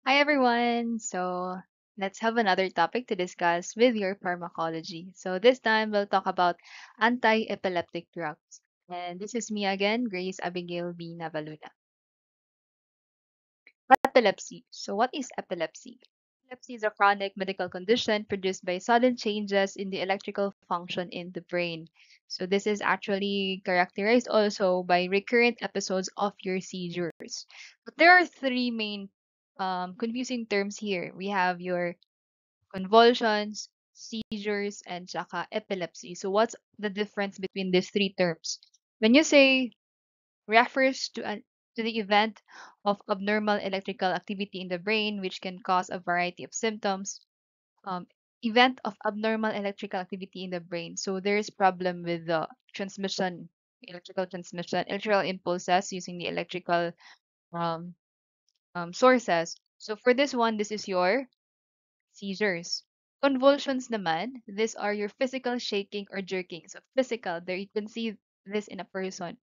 Hi everyone. Let's have another topic to discuss with your pharmacology. So this time we'll talk about anti-epileptic drugs. And this is me again, Grace Abigail B. Navaluna. Epilepsy. So what is epilepsy? Epilepsy is a chronic medical condition produced by sudden changes in the electrical function in the brain. So this is actually characterized also by recurrent episodes of your seizures. But there are three main confusing terms here. We have your convulsions, seizures, and tsaka epilepsy. So what's the difference between these three terms? When you say refers to the event of abnormal electrical activity in the brain, which can cause a variety of symptoms. Um, Event of abnormal electrical activity in the brain. So there's problem with the transmission, electrical impulses using the electrical um, sources. So for this one, this is your seizures. Convulsions naman, these are your physical shaking or jerking. So physical, there you can see this in a person.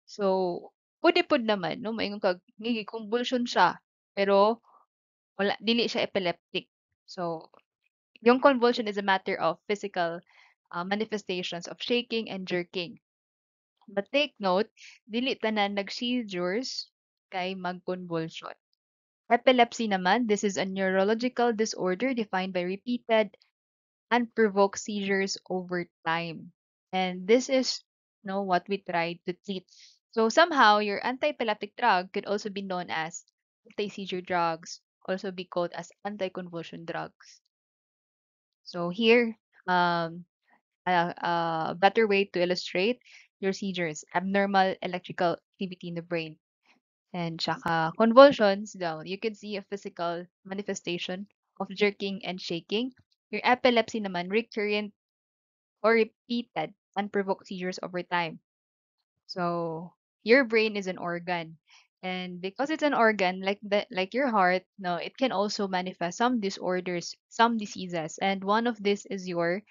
So, pud naman 'no, moingon kag convulsion siya, pero wala dili siya epileptic. So, yung convulsion is a matter of physical, manifestations of shaking and jerking. But take note, dili tanan nag-seizures kay mag-convulsion. Epilepsy naman, this is a neurological disorder defined by repeated unprovoked seizures over time. And this is what we try to treat. So somehow your anti-epileptic drug could also be known as anti-seizure drugs, also be called as anti-convulsion drugs. So here, um, a better way to illustrate your seizures, abnormal electrical activity in the brain. And tsaka convulsions daw, you can see a physical manifestation of jerking and shaking. Your epilepsy naman, recurrent or repeated unprovoked seizures over time. So your brain is an organ. And because it's an organ, like your heart, no, it can also manifest some disorders, some diseases. And one of this is your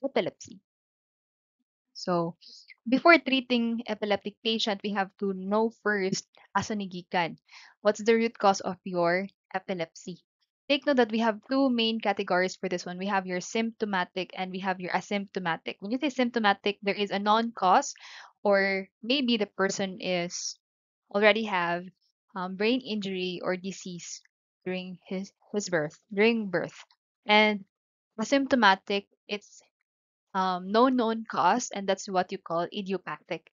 epilepsy. So before treating epileptic patient, we have to know first asa ni gikan. What's the root cause of your epilepsy? Take note that we have two main categories for this one. We have your symptomatic and we have your asymptomatic. When you say symptomatic, there is a non-cause, or maybe the person is already have brain injury or disease during during birth. And asymptomatic, it's no known cause, and that's what you call idiopathic.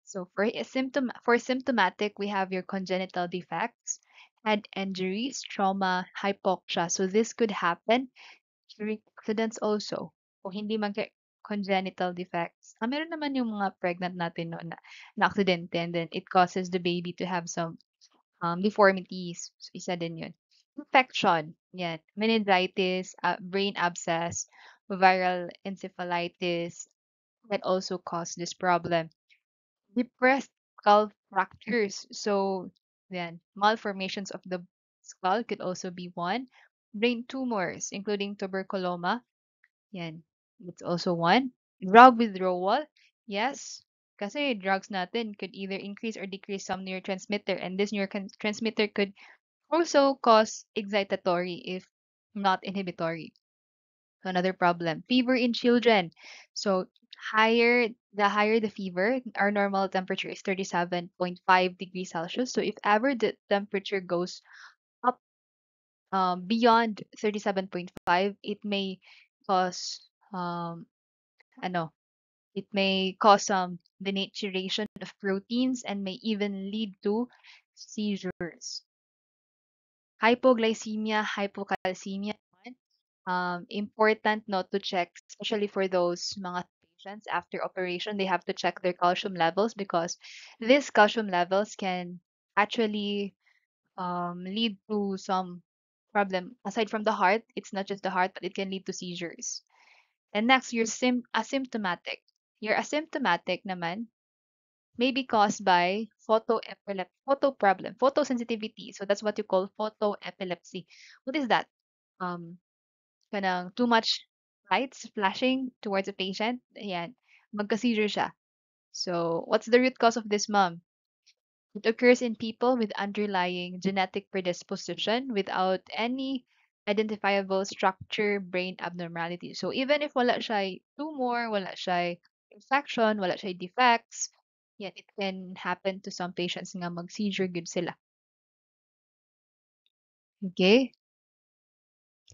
So for symptomatic, we have your congenital defects, head injuries, trauma, hypoxia. So this could happen during accidents also. Kung hindi man congenital defects. Meron naman yung mga pregnant natin no, na aksidente, and then it causes the baby to have some deformities. So isa din yun. Infection, yan. Meningitis, brain abscess, viral encephalitis that also cause this problem. Depressed skull fractures. So, then malformations of the skull could also be one. Brain tumors, including tuberculoma. Yan. It's also one. Drug withdrawal. Yes. Kasi drugs natin could either increase or decrease some neurotransmitter, and this neurotransmitter could also cause excitatory if not inhibitory. So another problem. Fever in children. So higher the fever, our normal temperature is 37.5 degrees Celsius. So if ever the temperature goes up beyond 37.5, it may cause um ano, it may cause some denaturation of proteins and may even lead to seizures. Hypoglycemia, hypocalcemia. Important not to check, especially for those mga patients after operation, they have to check their calcium levels because these calcium levels can actually lead to some problem. Aside from the heart, it's not just the heart, but it can lead to seizures. And next, your asymptomatic. Your asymptomatic naman may be caused by photosensitivity. So that's what you call photoepilepsy. What is that? Um, Kanang too much lights flashing towards a patient, ayan, magka-seizure siya. So, what's the root cause of this, ma'am? It occurs in people with underlying genetic predisposition without any identifiable structure brain abnormality. So even if wala siya tumor, wala siya infection, wala siya defects, yan, it can happen to some patients nga mag-seizure gud sila. Okay?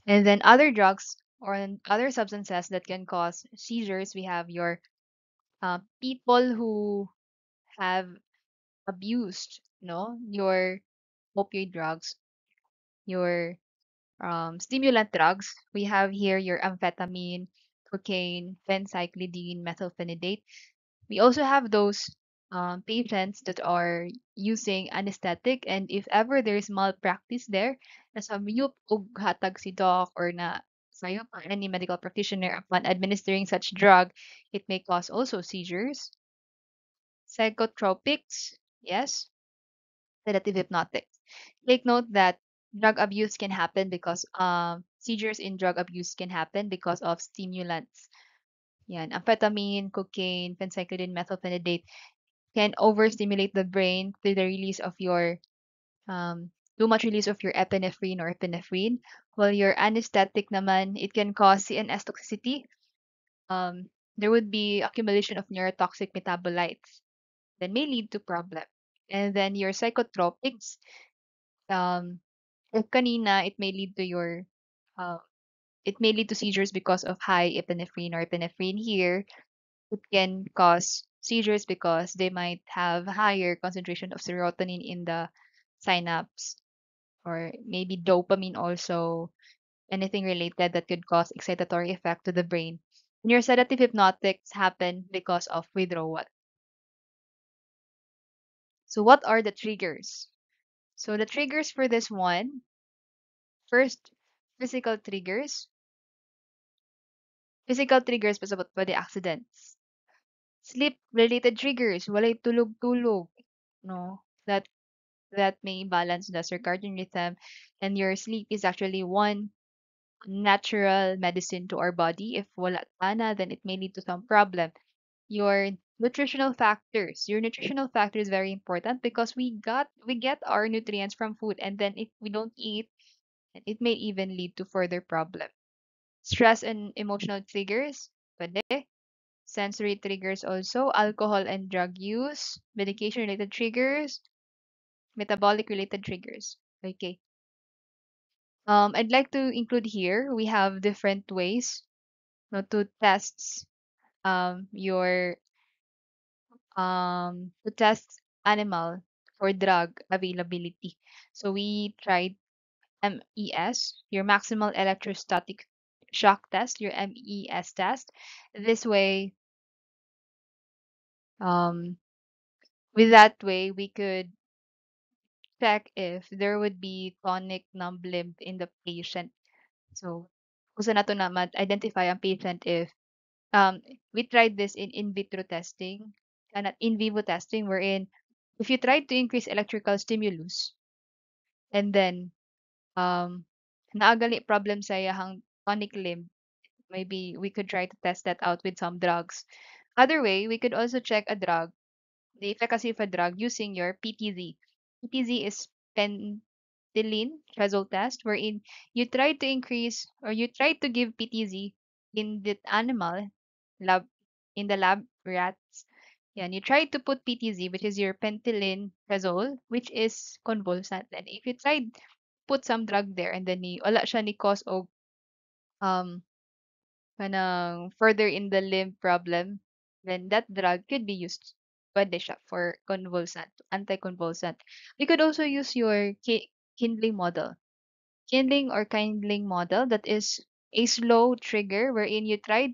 And then other drugs or other substances that can cause seizures, we have your people who have abused, no, your opioid drugs, your stimulant drugs. We have here your amphetamine, cocaine, phencyclidine, methylphenidate. We also have those patients that are using anesthetic, and if ever there's malpractice there, nasabyup og hatag si doc or na sayop or any medical practitioner upon administering such drug, it may cause also seizures. Psychotropics, yes, sedative hypnotics. Take note that drug abuse can happen because seizures in drug abuse can happen because of stimulants. Yan, amphetamine, cocaine, phencyclidine, methylphenidate can overstimulate the brain through the release of your too much release of your epinephrine or epinephrine. While your anesthetic naman, it can cause CNS toxicity. There would be accumulation of neurotoxic metabolites that may lead to problem. And then your psychotropics, um, if kanina, uh, it may lead to seizures because of high epinephrine or epinephrine here. It can cause seizures because they might have higher concentration of serotonin in the synapse or maybe dopamine also, anything related that could cause excitatory effect to the brain. And your sedative hypnotics happen because of withdrawal. So what are the triggers? So the triggers for this one, first, physical triggers. Physical triggers pa sabot pa the accidents. Sleep-related triggers, walay tulog-tulog, no? That may balance the circadian rhythm, and your sleep is actually one natural medicine to our body. If wala ka na, then it may lead to some problem. Your nutritional factors. Your nutritional factor is very important because we get our nutrients from food, and then if we don't eat, it may even lead to further problem. Stress and emotional triggers, pwede. Sensory triggers also, alcohol and drug use, medication related triggers, metabolic related triggers. Okay. I'd like to include here, we have different ways, no, to test your to test animal for drug availability. So we tried MES, your maximal electrostatic shock test, your MES test. This way, um, with that way, we could check if there would be tonic numb limb in the patient. So, kung saan nato na identify ang patient if we tried this in vitro testing and in vivo testing wherein if you try to increase electrical stimulus and then um naagali problem sa iyahang tonic limb, maybe we could try to test that out with some drugs. Other way, we could also check a drug, the efficacy of a drug using your PTZ. PTZ is Ptilin threshold test, wherein you try to increase or you try to give PTZ in the animal lab in the lab rats. Yeah, and you try to put PTZ, which is your pentylene trazole, which is convulsant. And if you tried put some drug there and then wala siya ni cause og um kanang further in the limb problem, then that drug could be used. Pwede siya for convulsant, anticonvulsant. You could also use your kindling model. Kindling or kindling model, that is a slow trigger wherein you tried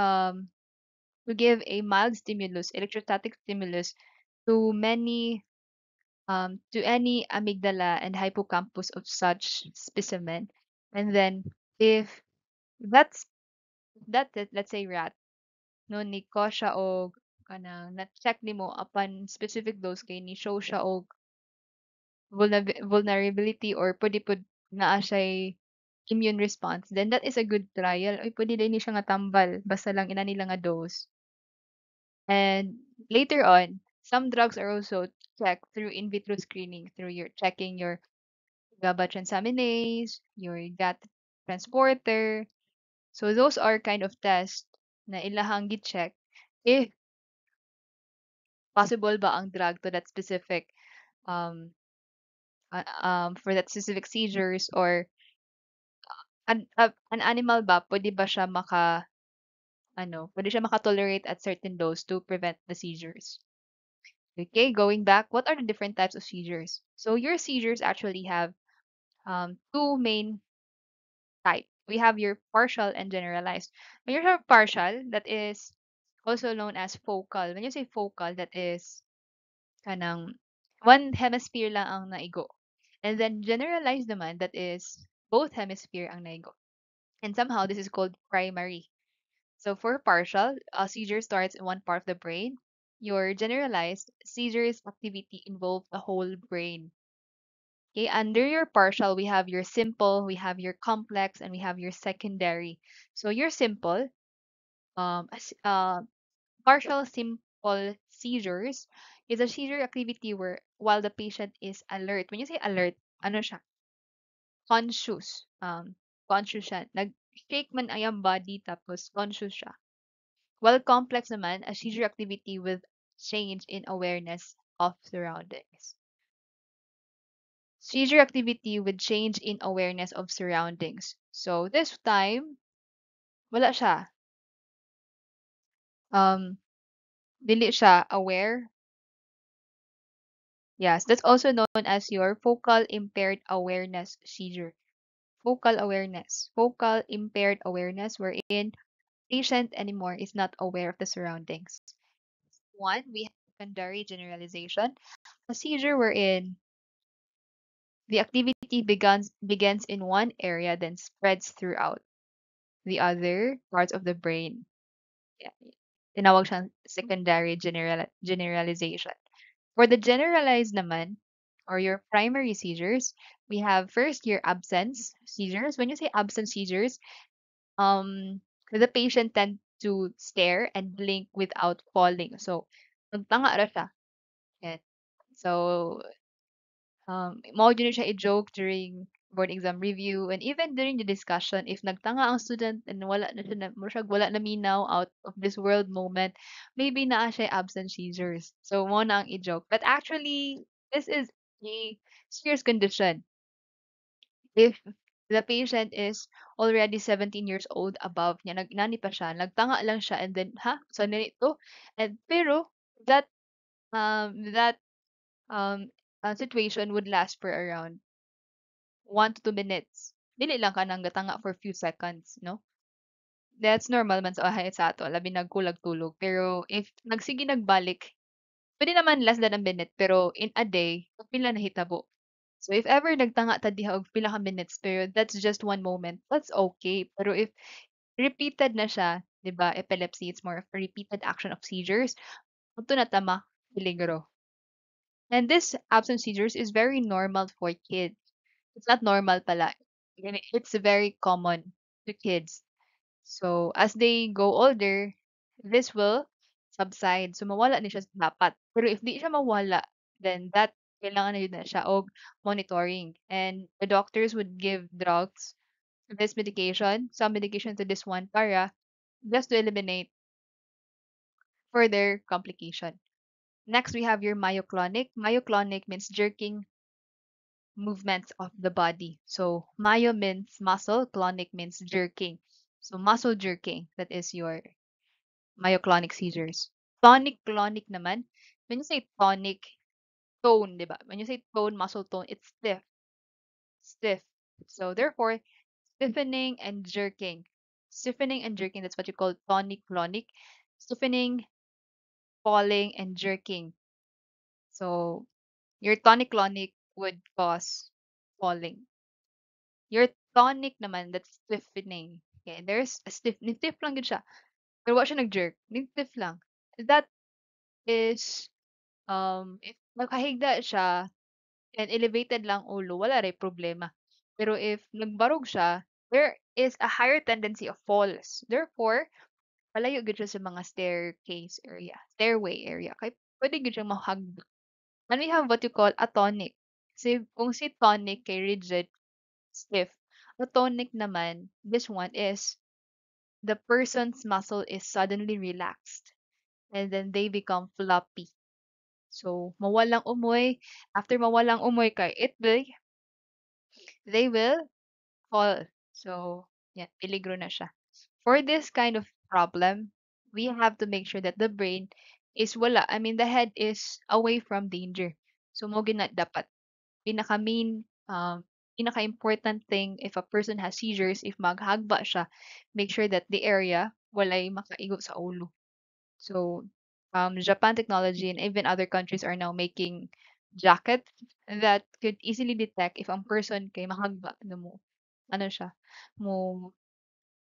um to give a mild stimulus, electrostatic stimulus to any amygdala and hippocampus of such specimen. And then if that's let's say rat, no ni ko siya og kanang na-check nimo upon specific dose kay ni show siya og vulnerability or pwede pud naa siya'y immune response, then that is a good trial. Oy, pwede din ni siya nga tambal basta lang ina nila nga dose. And later on, some drugs are also checked through in vitro screening, through your checking your GABA transaminase, your GAT transporter. So those are kind of tests na ilahang gi-check if possible ba ang drug to that specific um for that specific seizures, or an animal ba pwede ba siya pwede siya maka-tolerate at certain dose to prevent the seizures. Okay, going back, what are the different types of seizures? So your seizures actually have two main types. We have your partial and generalized. When you have partial, that is also known as focal. When you say focal, that is kanang one hemisphere lang ang naigo. And then generalized naman, that is both hemisphere ang naigo. And somehow this is called primary. So for partial, a seizure starts in one part of the brain. Your generalized seizures activity involves the whole brain. Okay, under your partial, we have your simple, we have your complex, and we have your secondary. So your simple, partial simple seizures is a seizure activity where while the patient is alert. When you say alert, ano siya? Conscious. Conscious siya. Nag-shake man ang body tapos conscious siya. While complex naman, a seizure activity with change in awareness of surroundings. Seizure activity with change in awareness of surroundings. So this time, wala siya. Um, dili siya aware. Yes, that's also known as your focal impaired awareness seizure. Focal awareness. Focal impaired awareness wherein patient anymore is not aware of the surroundings. One, we have secondary generalization. A seizure wherein the activity begins in one area, then spreads throughout the other parts of the brain. Yeah. Tinawag siyang secondary generalization. For the generalized naman, or your primary seizures, we have first your absence seizures. When you say absence seizures, the patient tend to stare and blink without falling. So, magtanga ra siya. Yan. So, mao gyud siya i-joke during board exam review and even during the discussion if nagtanga ang student and wala na siya wala na minaw out of this world moment, maybe naa siya absent seizures. So mo na ang i-joke. But actually, this is a serious condition. If the patient is already 17 years old above niya, nani pa siya, nagtanga lang siya and then, ha? So nito? And pero that um situation would last for around 1 to 2 minutes. Dili lang ka nang gatanga for few seconds, no? That's normal man sa ahay sa ato, labi nagkulag tulog. Pero if nagsige nagbalik, pwede naman less than a minute, pero in a day, pila na hitabo. So if ever nagtanga ta diha og pila ka minutes, pero that's just one moment, that's okay. Pero if repeated na siya, 'di ba, epilepsy, it's more of a repeated action of seizures, unto na tama, peligro. And this absence seizures is very normal for kids. It's not normal pala. It's very common to kids. So, as they go older, this will subside. So, mawala ni siya dapat. Pero if di siya mawala, then that kailangan na yun na siya og monitoring. And the doctors would give drugs, this medication, some medication to this one para just to eliminate further complication. Next, we have your myoclonic. Myoclonic means jerking movements of the body. So myo means muscle, clonic means jerking. So muscle jerking, that is your myoclonic seizures. Tonic-clonic naman, when you say tonic, tone, di ba? When you say tone, muscle tone, it's stiff, stiff. So therefore, stiffening and jerking. Stiffening and jerking, that's what you call tonic-clonic. Stiffening, falling, and jerking. So your tonic-clonic would cause falling. Your tonic naman, that's stiffening. Okay, there's a stiff lang yun siya. Pero wa siya nag-jerk. Stiff lang. That is, if nakahigda siya and elevated lang ulo, wala rin problema. Pero if nagbarog siya, there is a higher tendency of falls. Therefore, palayo gid siya sa mga stairway area kay pwede gid siyang mahagda. And we have what you call atonic. Si kung si tonic kay rigid, stiff. Atonic naman, this one is the person's muscle is suddenly relaxed and then they become floppy. So, mawalang umoy. After mawalang umoy kay they will fall. So, yeah, peligro na siya. For this kind of problem, we have to make sure that the brain is wala. I mean, the head is away from danger. So, mo gina dapat pinaka main pinaka important thing if a person has seizures, if maghagba siya, make sure that the area walay makaigo sa ulo. So, Japan technology and even other countries are now making jackets that could easily detect if ang person kay mahagba no mo ano siya mo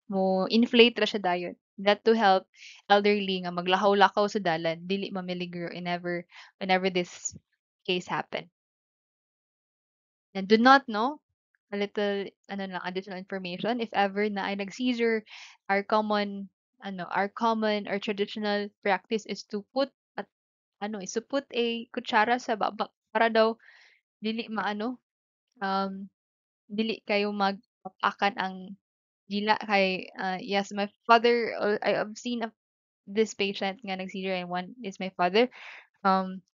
mo inflate ra siya dayon. That to help elderly nga maglakaw-lakaw sa dalan dili mamiligro whenever this case happen. And do not know a little ano lang additional information if ever na ay nag-seizure, our common our common or traditional practice is to put at is to put a kutsara sa baba para daw dili maano dili kayo mag-akan ang dila kay yes my father I have seen this patient nga nag-seizure and one is my father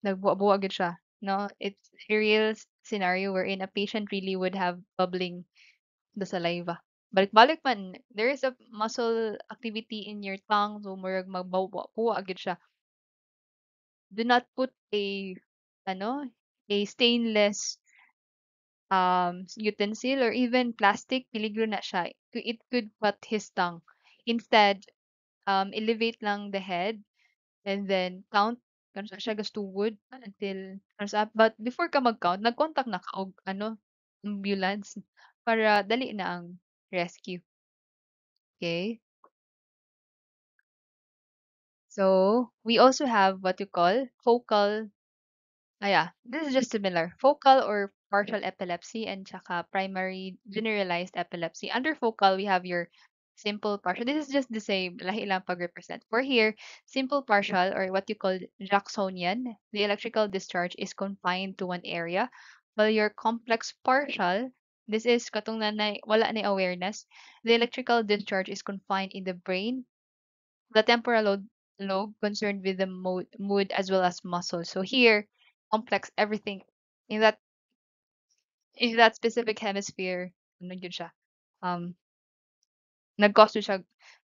nagbuwa-buwa gid siya no it's a real scenario wherein a patient really would have bubbling the saliva. Balik-balik man, there is a muscle activity in your tongue, so murag magbawa agad siya. Do not put a stainless utensil or even plastic, peligro na siya. It could cut his tongue. Instead, elevate lang the head and then count kung saan siya gastugod until but before ka mag-count, nag-contact na ka og ambulance para dali na ang rescue. Okay? So we also have what you call focal. Yeah, this is just similar. Focal or partial epilepsy and tsaka primary generalized epilepsy. Under focal, we have your simple partial. This is just the same. Lahi lang pag-represent. For here, simple partial or what you call Jacksonian, the electrical discharge is confined to one area. While your complex partial, this is katong wala na awareness. The electrical discharge is confined in the brain, the temporal lobe concerned with the mood as well as muscle. So here, complex everything in that specific hemisphere, ano yun siya, um, nag-cause siya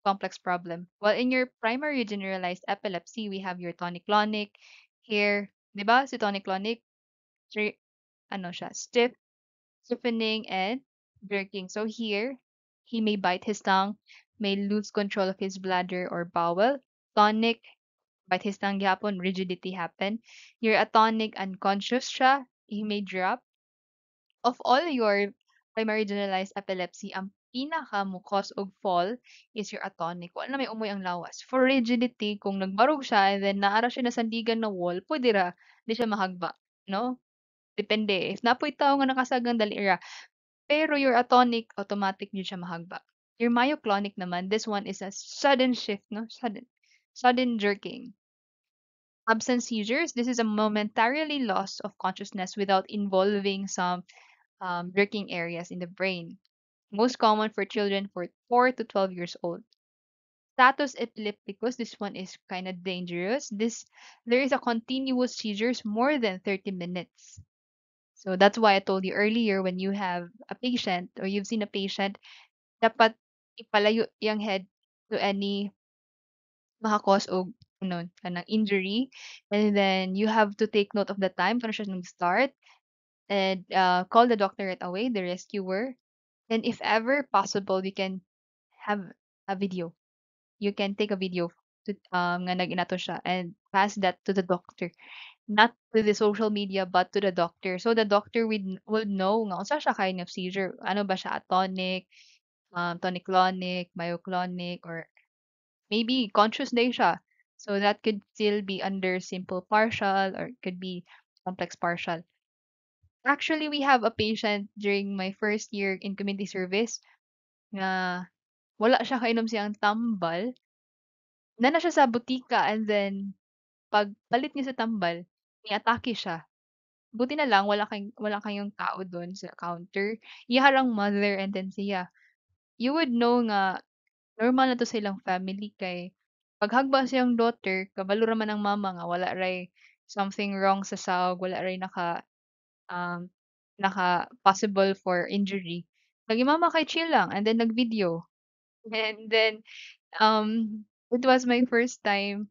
complex problem. While in your primary generalized epilepsy, we have your tonic-clonic. Here, di ba, si tonic-clonic, stiffening and jerking. So here, he may bite his tongue, may lose control of his bladder or bowel. Tonic, bite his tongue gyapon, rigidity happen. You're atonic, unconscious siya, he may drop. Of all your primary generalized epilepsy, ang pinaka mo cause og fall is your atonic. Wala na may umoy ang lawas. For rigidity, kung nagbarog siya and then naara siya na sandigan na wall, pwede ra, di siya mahagba. No? Depende. If napoy tao nga nakasagang dali ra. Pero your atonic, automatic yun siya mahagba. Your myoclonic naman, this one is a sudden shift, no? Sudden jerking. Absent seizures, this is a momentarily loss of consciousness without involving some jerking areas in the brain. Most common for children for 4 to 12 years old. Status epilepticus, this one is kind of dangerous. There is a continuous seizures more than 30 minutes. So that's why I told you earlier when you have a patient or you've seen a patient, dapat ipalayo yung head to any maka-cause og kanang injury. And then you have to take note of the time kung siya nag-start and call the doctor right away, the rescuer. And if ever possible, you can have a video. You can take a video to nga nag-inato siya and pass that to the doctor. Not to the social media but to the doctor. So the doctor would know nga unsa siya kind of seizure. Ano ba siya atonic, tonic-clonic, myoclonic, or maybe conscious day siya. So that could still be under simple partial or it could be complex partial. Actually, we have a patient during my first year in community service nga wala siya kainom siyang tambal na siya sa butika and then pagpalit niya sa tambal, may atake siya. Buti na lang wala kayong tao dun sa counter. Iya harang mother and then siya. You would know nga normal na 'to sa ilang family kay paghagba siyang daughter, kabalo ra man ang mama nga wala ray something wrong sa sawg, wala ray um, possible for injury. Nag-imama kay chill lang and then nag-video. And then, it was my first time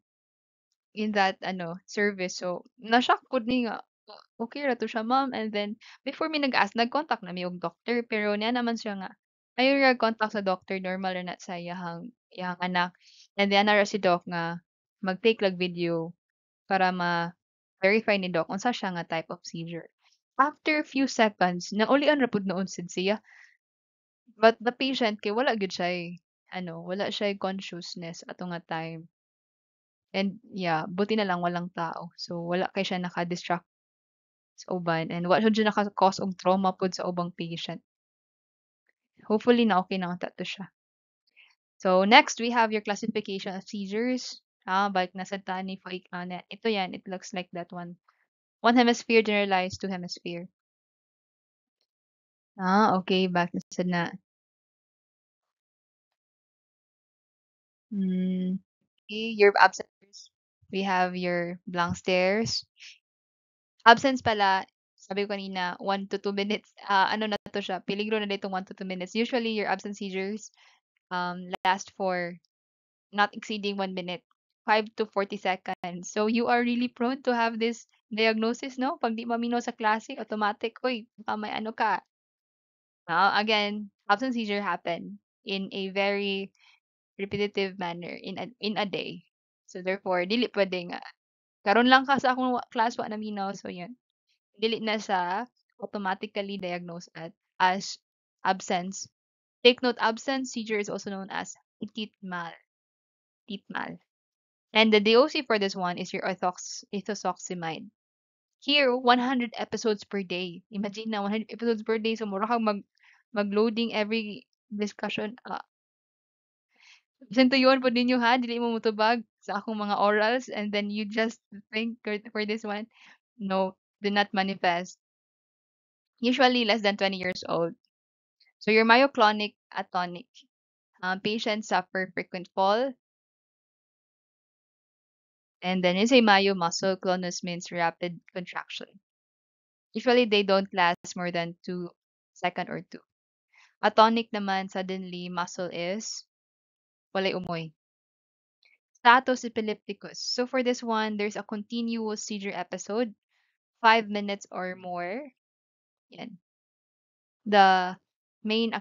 in that service. So, na-shock pud ni nga, okay ra to siya ma'am. And then, before mi nag-ask, nag-contact na mi og doctor. Pero niya naman siya nga, ayaw ra contact sa doctor, normal ra na sa iyahang anak. And then, ana ra si doc nga, mag-take lag video para ma-verify ni doc unsa siya nga type of seizure. After few seconds, naulian ra pud noon sad siya. But the patient kay wala gyud siya wala siya consciousness ato nga time. And yeah, buti na lang walang tao. So wala kay siya naka-distract sa uban and wa jud siya naka-cause og trauma pod sa ubang patient. Hopefully na okay na unta to siya. So next we have your classification of seizures. Balik na sa tani for ito yan, it looks like that one. One hemisphere generalized, two hemisphere. Okay, back na sad na. Hmm. Okay, your absence. We have your blank stares. Absence pala, sabi ko kanina, 1 to 2 minutes. Ano na to siya, peligro na dito 1 to 2 minutes. Usually, your absence seizures last for not exceeding 1 minute, 5 to 40 seconds. So, you are really prone to have this diagnosis, no? Pag di mamino sa klase, automatic, uy, baka may ano ka. Again, absence seizure happen in a very repetitive manner in a day. So, therefore, dili pwede nga. Karon lang ka sa akong class, wa na minaw. So, yun. Dili na sa automatically diagnosed as absence. Take note, absence seizure is also known as petit mal. Petit mal. And the DOC for this one is your ethosuximide. Here, 100 episodes per day. Imagine na 100 episodes per day. So, mura kang mag-loading every discussion. Sinto yun po ninyo ha, dili mo mutubag sa akong mga orals and then you just think for this one. No, do not manifest. Usually less than 20 years old. So your myoclonic atonic. Patients suffer frequent fall. And then you say myo muscle clonus means rapid contraction. Usually they don't last more than 2 seconds or two. Atonic naman, suddenly muscle is walay umoy. Status epilepticus. So for this one, there's a continuous seizure episode, 5 minutes or more. Yan. The main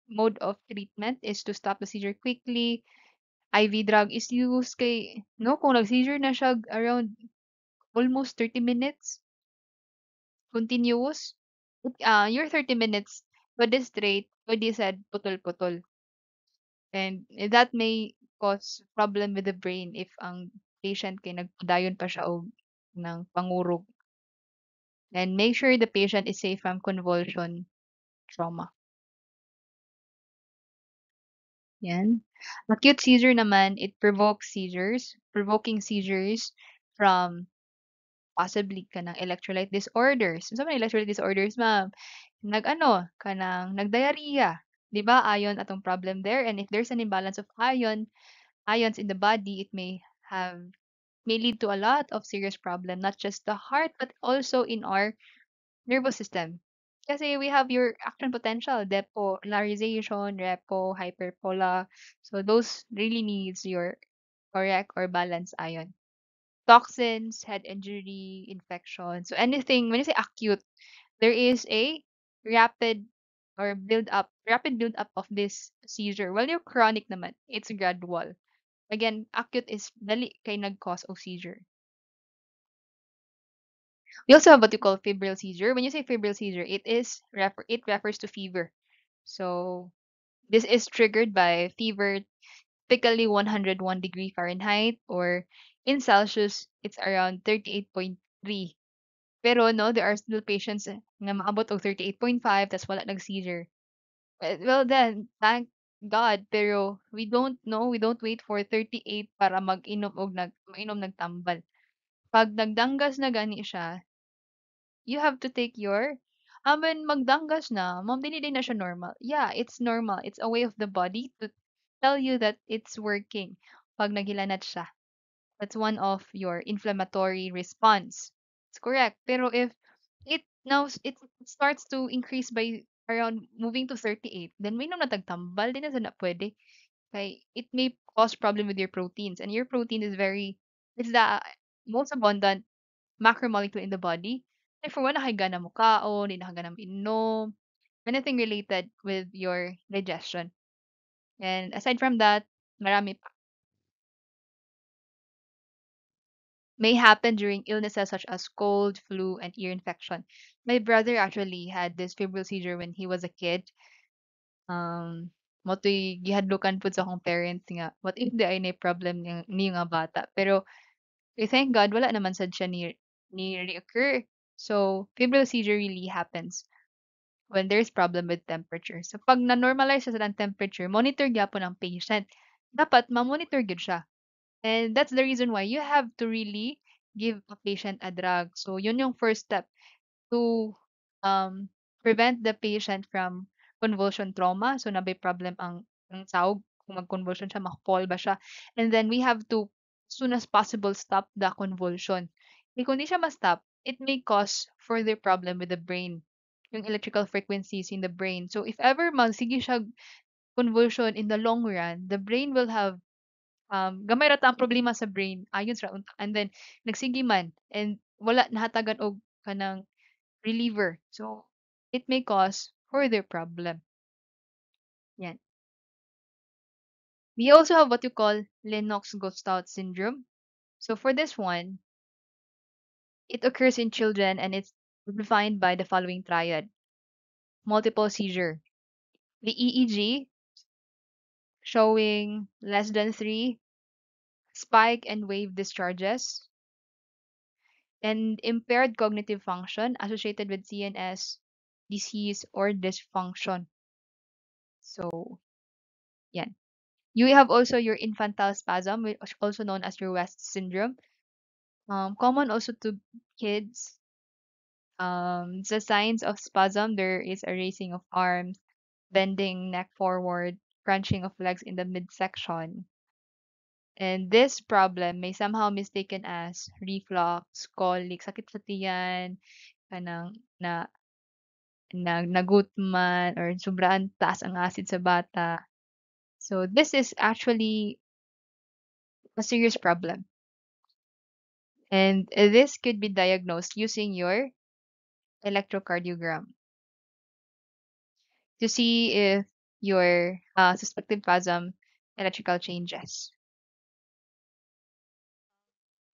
mode of treatment is to stop the seizure quickly. IV drug is used kay no kung nag-seizure na siya around almost 30 minutes continuous. Your 30 minutes pwede straight, pwede sad putol-putol. And that may cause problem with the brain if ang patient kay nagpadayon pa siya og ng pangurog. And make sure the patient is safe from convulsion trauma. Yan. Acute seizure naman, it provoking seizures from possibly kanang electrolyte disorders. Unsa man electrolyte disorders, ma'am? Kanang nagdiarrhea. 'Di ba? Iron atong problem there. And if there's an imbalance of ions in the body, it may lead to a lot of serious problem, not just the heart, but also in our nervous system. Kasi we have your action potential, depolarization, repo, hyperpola. So those really needs your correct or balanced ion. Toxins, head injury, infection. So anything, when you say acute, there is a rapid rapid build up of this seizure. Well, your chronic naman, it's gradual. Again, acute is dali kay nag-cause of seizure. We also have what you call febrile seizure. When you say febrile seizure, it refers to fever. So this is triggered by fever, typically 101 degree Fahrenheit, or in Celsius, it's around 38.3. Pero no, there are still patients nga maabot og 38.5 tas wala nag-seizure. Well then, God, pero we don't know, we don't wait for 38 para mag-inom og mainom nagtambal. 'Pag nagdanggas na gani siya, you have to take your when magdanggas na, ma'am dili din na siya normal. Yeah, it's normal. It's a way of the body to tell you that it's working 'pag naghilanat siya. That's one of your inflammatory response. It's correct. Pero if it starts to increase by around moving to 38, then may na tagtambal din na sa na pwede. Kay it may cause problem with your proteins, and your protein is it's the most abundant macromolecule in the body. Therefore, wala kay gana mo kaon, di na ka gana inom, anything related with your digestion. And aside from that, marami may happen during illnesses such as cold, flu, and ear infection. My brother actually had this febrile seizure when he was a kid. Moto'y gihadlukan pud sa akong parents nga, what if di ay nay problem ni nga bata. Pero thank God wala naman sad siya ni reoccur. So febrile seizure really happens when there's problem with temperature. So pag na-normalize siya sa temperature, monitor gyapon ang patient. Dapat ma-monitor gyud siya. And that's the reason why you have to really give a patient a drug. So yun yung first step to prevent the patient from convulsion trauma. So nabay problem ang sawg kung mag-convulsion siya, makapol ba siya. And then we have to as soon as possible stop the convulsion. Eh, kung di siya ma-stop, it may cause further problem with the brain, yung electrical frequencies in the brain. So if ever magsige siya convulsion in the long run, the brain will have gamay ra ta ang problema sa brain ayon sa unta, and then nagsige man and wala nahatagan og kanang reliever. So it may cause further problem. Yan. We also have what you call Lennox-Gastaut syndrome. So for this one, it occurs in children and it's defined by the following triad: multiple seizure, the EEG showing less than 3, spike and wave discharges, and impaired cognitive function associated with CNS disease or dysfunction. So, yan. You have also your infantile spasm, which is also known as your West syndrome. Common also to kids. The signs of spasm, there is a raising of arms, bending neck forward, crunching of legs in the midsection. And this problem may somehow mistaken as reflux, colic, sakit sa tiyan, kanang nagutman or sobrang taas ang acid sa bata. So this is actually a serious problem. And this could be diagnosed using your electrocardiogram to see if your suspected spasm electrical changes.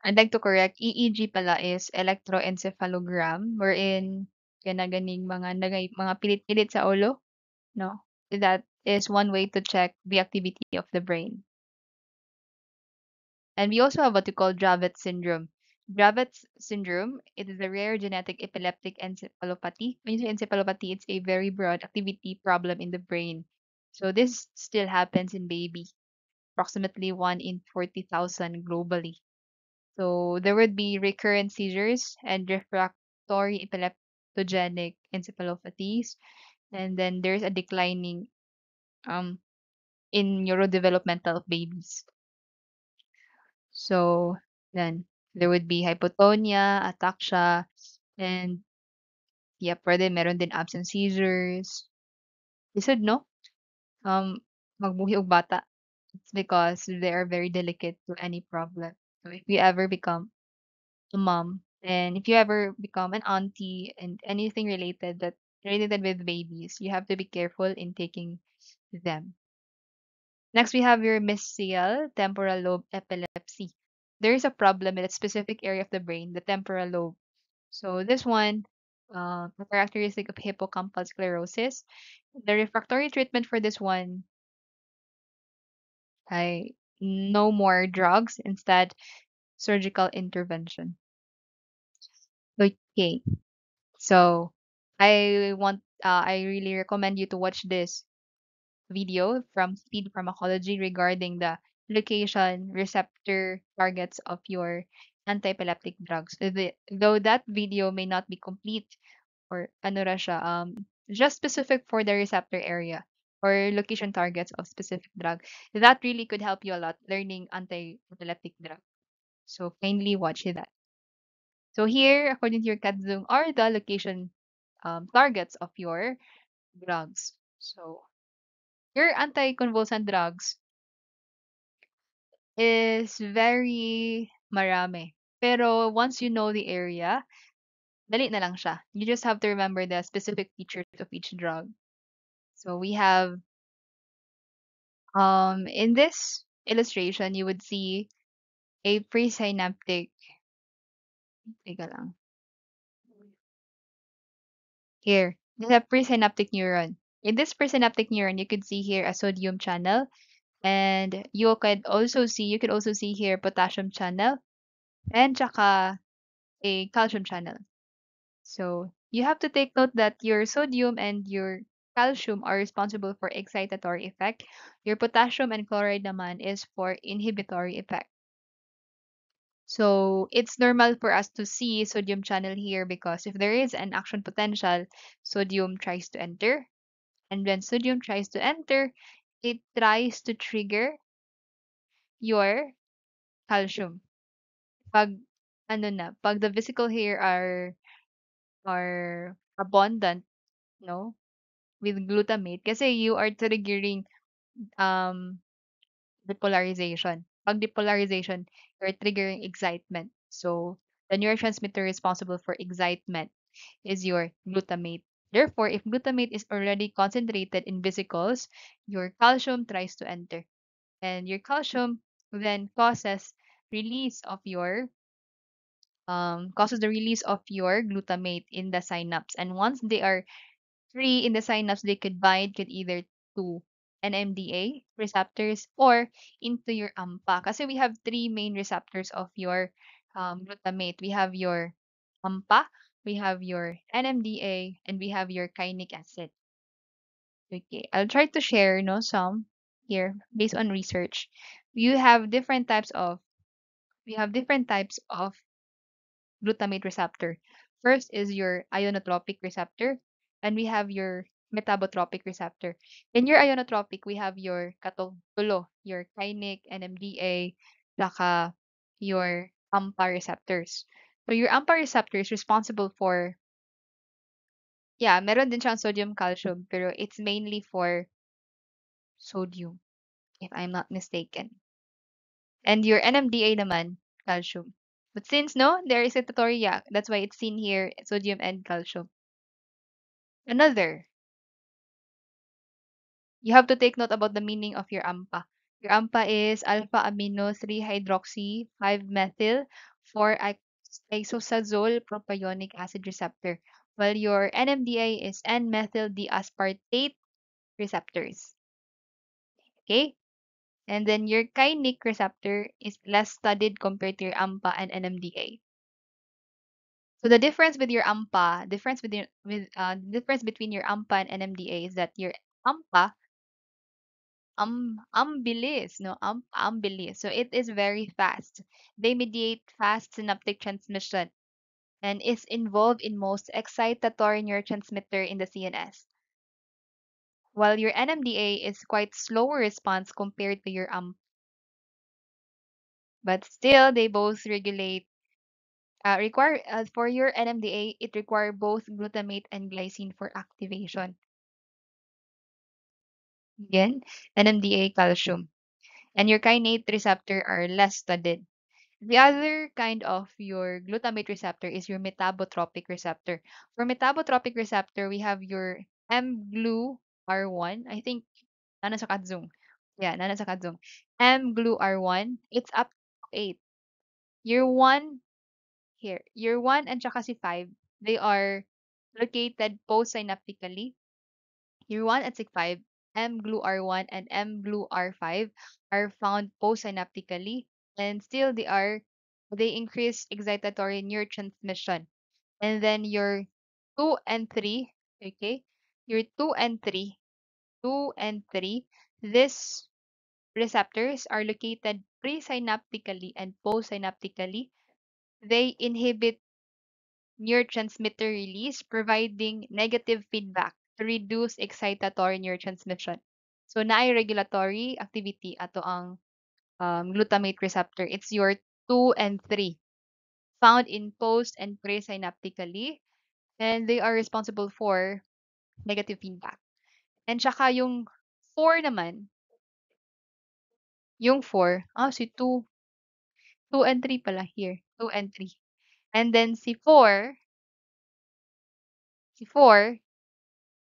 I'd like to correct, EEG pala is electroencephalogram, wherein ganing mga pilit-pilit sa ulo, no? That is one way to check the activity of the brain. And we also have what we call Dravet syndrome. Dravet syndrome, it is a rare genetic epileptic encephalopathy. When you say encephalopathy, it's a very broad activity problem in the brain. So this still happens in baby, approximately 1 in 40,000 globally. So there would be recurrent seizures and refractory epileptogenic encephalopathies. And then there's a declining um, in neurodevelopmental of babies. So then there would be hypotonia, ataxia, and yeah, pwede meron din absent seizures. Lisod, no? Magbuhi og bata. It's because they are very delicate to any problem. So if you ever become a mom, and if you ever become an auntie and anything related with babies, you have to be careful in taking them. Next, we have your mesial temporal lobe epilepsy. There is a problem in a specific area of the brain, the temporal lobe. So this one, the characteristic of hippocampal sclerosis. The refractory treatment for this one, I no more drugs, instead surgical intervention. Okay, so I really recommend you to watch this video from Speed Pharmacology regarding the location, receptor targets of your antiepileptic drugs. Though that video may not be complete or ano ra siya, just specific for the receptor area or location targets of specific drug, that really could help you a lot learning anti-epileptic drug. So kindly watch that. So here, according to your Kadzung, are the location targets of your drugs. So your anticonvulsant drugs is very marami. Pero once you know the area, dali na lang siya. You just have to remember the specific features of each drug. So we have in this illustration you would see a presynaptic, teka lang. Here, this is a presynaptic neuron. In this presynaptic neuron, you could see here a sodium channel, and you could also see here potassium channel, and tsaka a calcium channel. So you have to take note that your sodium and your calcium are responsible for excitatory effect. Your potassium and chloride naman is for inhibitory effect. So it's normal for us to see sodium channel here because if there is an action potential, sodium tries to enter. And when sodium tries to enter, it tries to trigger your calcium. Pag pag the vesicle here are abundant, no, with glutamate kasi you are triggering um depolarization. Pag depolarization, you're triggering excitement. So the neurotransmitter responsible for excitement is your glutamate. Therefore, if glutamate is already concentrated in vesicles, your calcium tries to enter. And your calcium then release of your causes the release of your glutamate in the synapse. And once they are free in the synapse, they could bind could either to NMDA receptors or into your AMPA. Kasi we have three main receptors of your glutamate. We have your AMPA, we have your NMDA, and we have your kynic acid. Okay, I'll try to share some here based on research. You have different types of we have different types of glutamate receptor. First is your ionotropic receptor, and we have your metabotropic receptor. In your ionotropic, we have your katulo, your kynic, NMDA, saka your AMPA receptors. So your AMPA receptor is responsible for, yeah, meron din siyang sodium calcium, pero it's mainly for sodium, if I'm not mistaken. And your NMDA naman, calcium. But since no, there is a excitatory, yeah, that's why it's seen here, sodium and calcium. Another, you have to take note about the meaning of your AMPA. Your AMPA is alpha amino 3 hydroxy 5 methyl 4 isosazole propionic acid receptor, while your NMDA is N methyl aspartate receptors. Okay? And then your kynic receptor is less studied compared to your AMPA and NMDA. So the difference with your AMPA, difference between your AMPA and NMDA is that your AMPA ambilis, no, ambilis. So it is very fast. They mediate fast synaptic transmission and is involved in most excitatory neurotransmitter in the CNS. While your NMDA is quite slower response compared to your but still they both regulate require for your NMDA it require both glutamate and glycine for activation. Again, NMDA calcium. And your kainate receptor are less studied. The other kind of your glutamate receptor is your metabotropic receptor. For metabotropic receptor, we have your M-glu R1. I think nana sa kadzung. Yeah, nana sa kadzung. M-glu R1, it's up to 8. Year 1 here. Year 1 and tsaka si 5, they are located postsynaptically. Year 1 and SIG5, M-glu-R1 and M-glu-R5 are found postsynaptically, and still they increase excitatory neurotransmission. And then your 2 and 3, okay? Your 2 and 3 2, and 3, these receptors are located presynaptically and postsynaptically. They inhibit neurotransmitter release, providing negative feedback to reduce excitatory neurotransmission. So, naay regulatory activity ato ang glutamate receptor. It's your 2 and 3, found in post and presynaptically, and they are responsible for negative feedback. And tsaka yung 4 naman, yung 4, si 2 and 3 pala here, 2 and 3. And then si 4,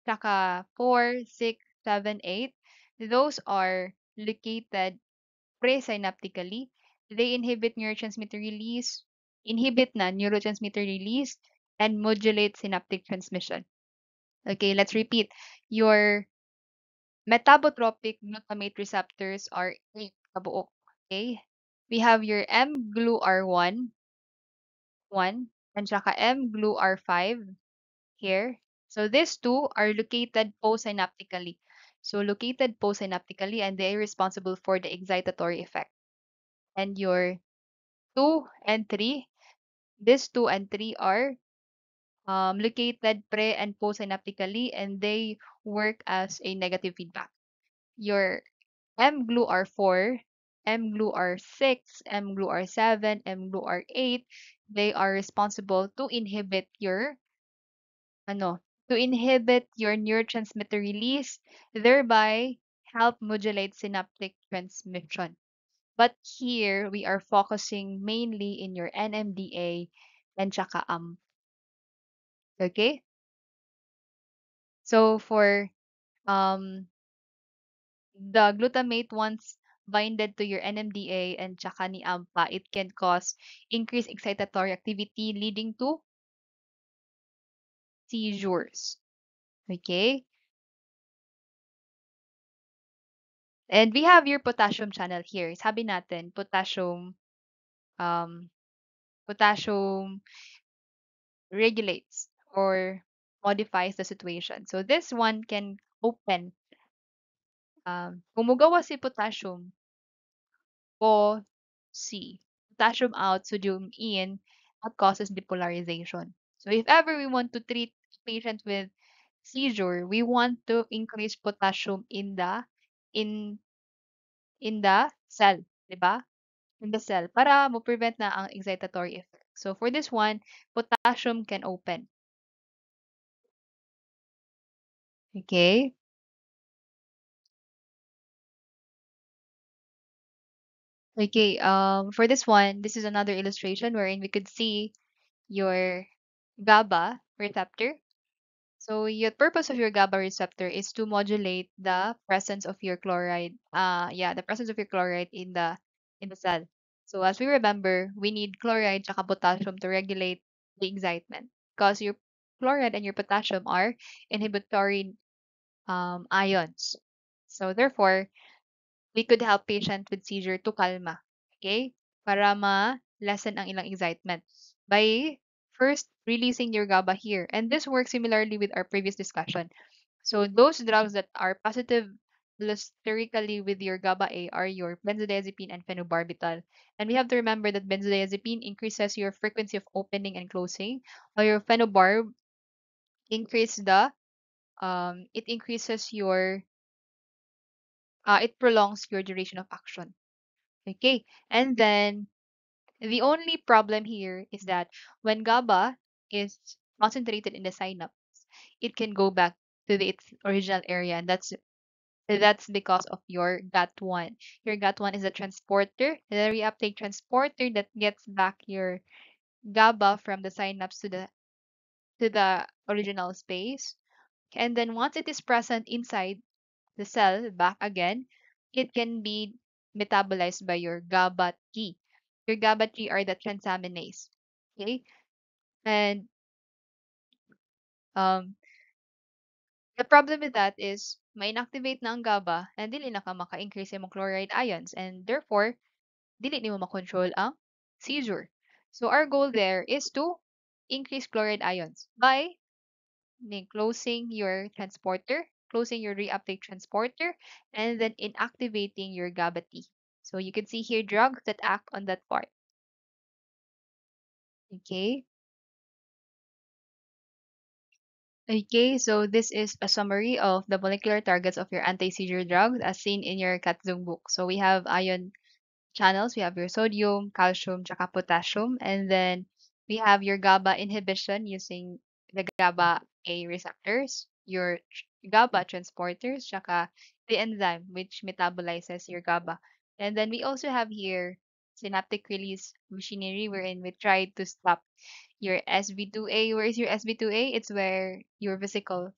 tsaka 4, 6, 7, 8, those are located presynaptically. They inhibit na neurotransmitter release, and modulate synaptic transmission. Okay, let's repeat. Your metabotropic glutamate receptors are 8 kabuok. Okay? We have your mGlu-R1, 1, and tsaka mGlu-R5 here. So these two are located postsynaptically. So located postsynaptically, and they are responsible for the excitatory effect. And your 2 and 3, these 2 and 3 are located pre and postsynaptically, and they work as a negative feedback. Your mGlu-R4, mGlu-R6, mGlu-R7, mGlu-R8, they are responsible to inhibit your ano, to inhibit your neurotransmitter release, thereby help modulate synaptic transmission. But here we are focusing mainly in your NMDA and tsaka Okay? So for um the glutamate, once binded to your NMDA and tsaka ni AMPA, it can cause increased excitatory activity leading to seizures. Okay? And we have your potassium channel here. Sabi natin, um, potassium regulates or modifies the situation. So this one can open. Gumugawa si potassium, Po-C. Potassium out, sodium in, that causes depolarization. So if ever we want to treat a patient with seizure, we want to increase potassium in in the cell, 'di ba? In the cell para mo prevent na ang excitatory effect. So for this one, potassium can open. Okay? Okay, for this one, this is another illustration wherein we could see your GABA receptor. So the purpose of your GABA receptor is to modulate the presence of your chloride. The presence of your chloride in the cell. So as we remember, we need chloride and potassium to regulate the excitement because your chloride and your potassium are inhibitory ions. So therefore, we could help patient with seizure to kalma, okay? Para ma-lessen ang ilang excitement by first releasing your GABA here. And this works similarly with our previous discussion. So those drugs that are positive allosterically with your GABA A are your benzodiazepine and phenobarbital. And we have to remember that benzodiazepine increases your frequency of opening and closing, while your phenobarb increase the it increases your it prolongs your duration of action. Okay. And then the only problem here is that when GABA is concentrated in the synapse, it can go back to its original area, and that's because of your GAT1. Your GAT1 is a transporter, the reuptake transporter that gets back your GABA from the synapse to the original space. And then once it is present inside the cell back again, it can be metabolized by your GABA T. Your GABA T are the transaminase. Okay? And um, the problem with that is may inactivate na ang GABA and dili na ka maka-increase yung chloride ions, and therefore dili nimo makontrol ang seizure. So our goal there is to increase chloride ions by closing your transporter closing your reuptake transporter, and then inactivating your GABA T. So you can see here drugs that act on that part. Okay. Okay, so this is a summary of the molecular targets of your anti-seizure drugs as seen in your Katzung book. So we have ion channels, we have your sodium, calcium, tsaka potassium, and then we have your GABA inhibition using the GABA A receptors, your GABA transporters, tsaka the enzyme which metabolizes your GABA. And then we also have here synaptic release machinery wherein we try to stop your SV2A. Where is your SV2A? It's where your vesicle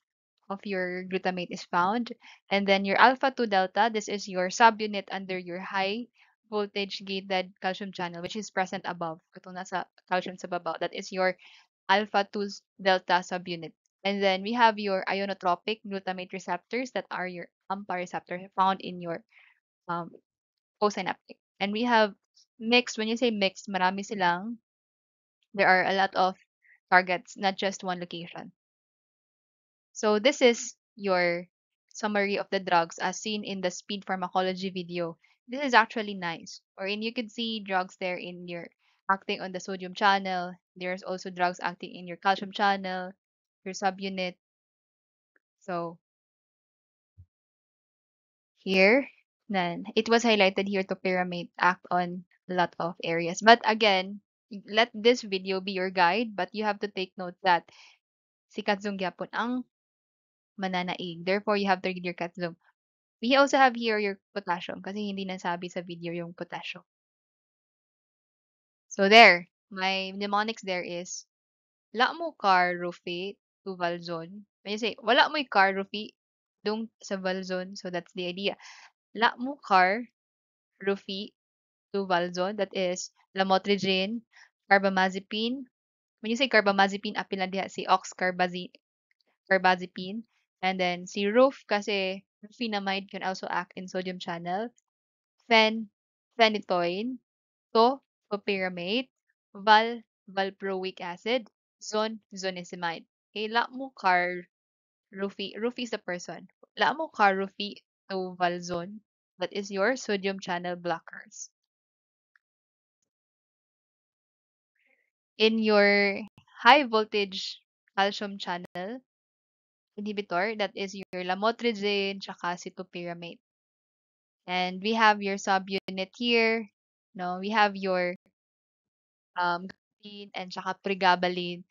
of your glutamate is found. And then your alpha 2 delta, this is your subunit under your high voltage gated calcium channel, which is present above. Ito nasa calcium sa baba. That is your alpha 2 delta subunit. And then we have your ionotropic glutamate receptors that are your AMPA receptors found in your um, postsynaptic. And we have mixed, when you say mixed, marami silang, there are a lot of targets, not just one location. So this is your summary of the drugs as seen in the speed pharmacology video. This is actually nice. Or in you could see drugs there in your acting on the sodium channel. There's also drugs acting in your calcium channel, your subunit. So here, then it was highlighted here to pyramid act on a lot of areas. But again, let this video be your guide, but you have to take note that si Katsung gyapon ang mananaig. Therefore, you have to read your Katsung. We also have here your potassium kasi hindi nasabi sa video yung potassium. So there, my mnemonics there is, la mo car rufi to Valzon. When you say, wala mo'y car rufi, dung sa Valzon. So that's the idea. La mo car rufi to Valzon. That is lamotrigine, carbamazepine. When you say carbamazepine, apil na diha si carbazepine. And then si roof kasi rufinamide can also act in sodium channel. Phenytoin, topiramate, valproic acid, zonisamide. Okay, Rufi is the person. Rufi to Valzon, that is your sodium channel blockers. In your high voltage calcium channel inhibitor, that is your lamotrigine, tsaka topiramate. And we have your subunit here. No, we have your gabapentin and tsaka pregabalin.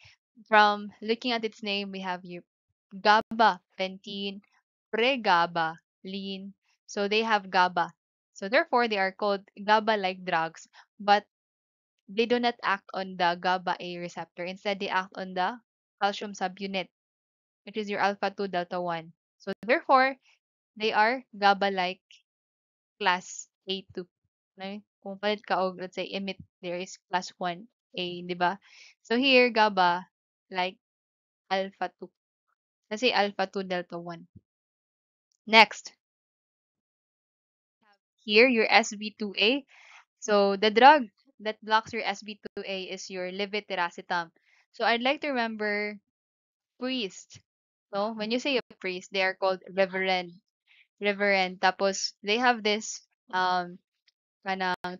From looking at its name, we have your gabapentin, pregabalin. So they have GABA. So therefore, they are called GABA-like drugs, but they do not act on the GABA A receptor. Instead, they act on the calcium subunit, which is your alpha 2 delta 1. So therefore, they are GABA-like class A2. No? Kung palit ka og, let's say, emit, there is class 1A, di ba? So here, GABA, like alpha 2. Let's say alpha 2 delta 1. Next, here, your SB2A. So the drug that blocks your SB2A is your levetiracetam. So I'd like to remember priest. No, when you say a priest, they are called reverend. Reverend. Tapos they have this kanang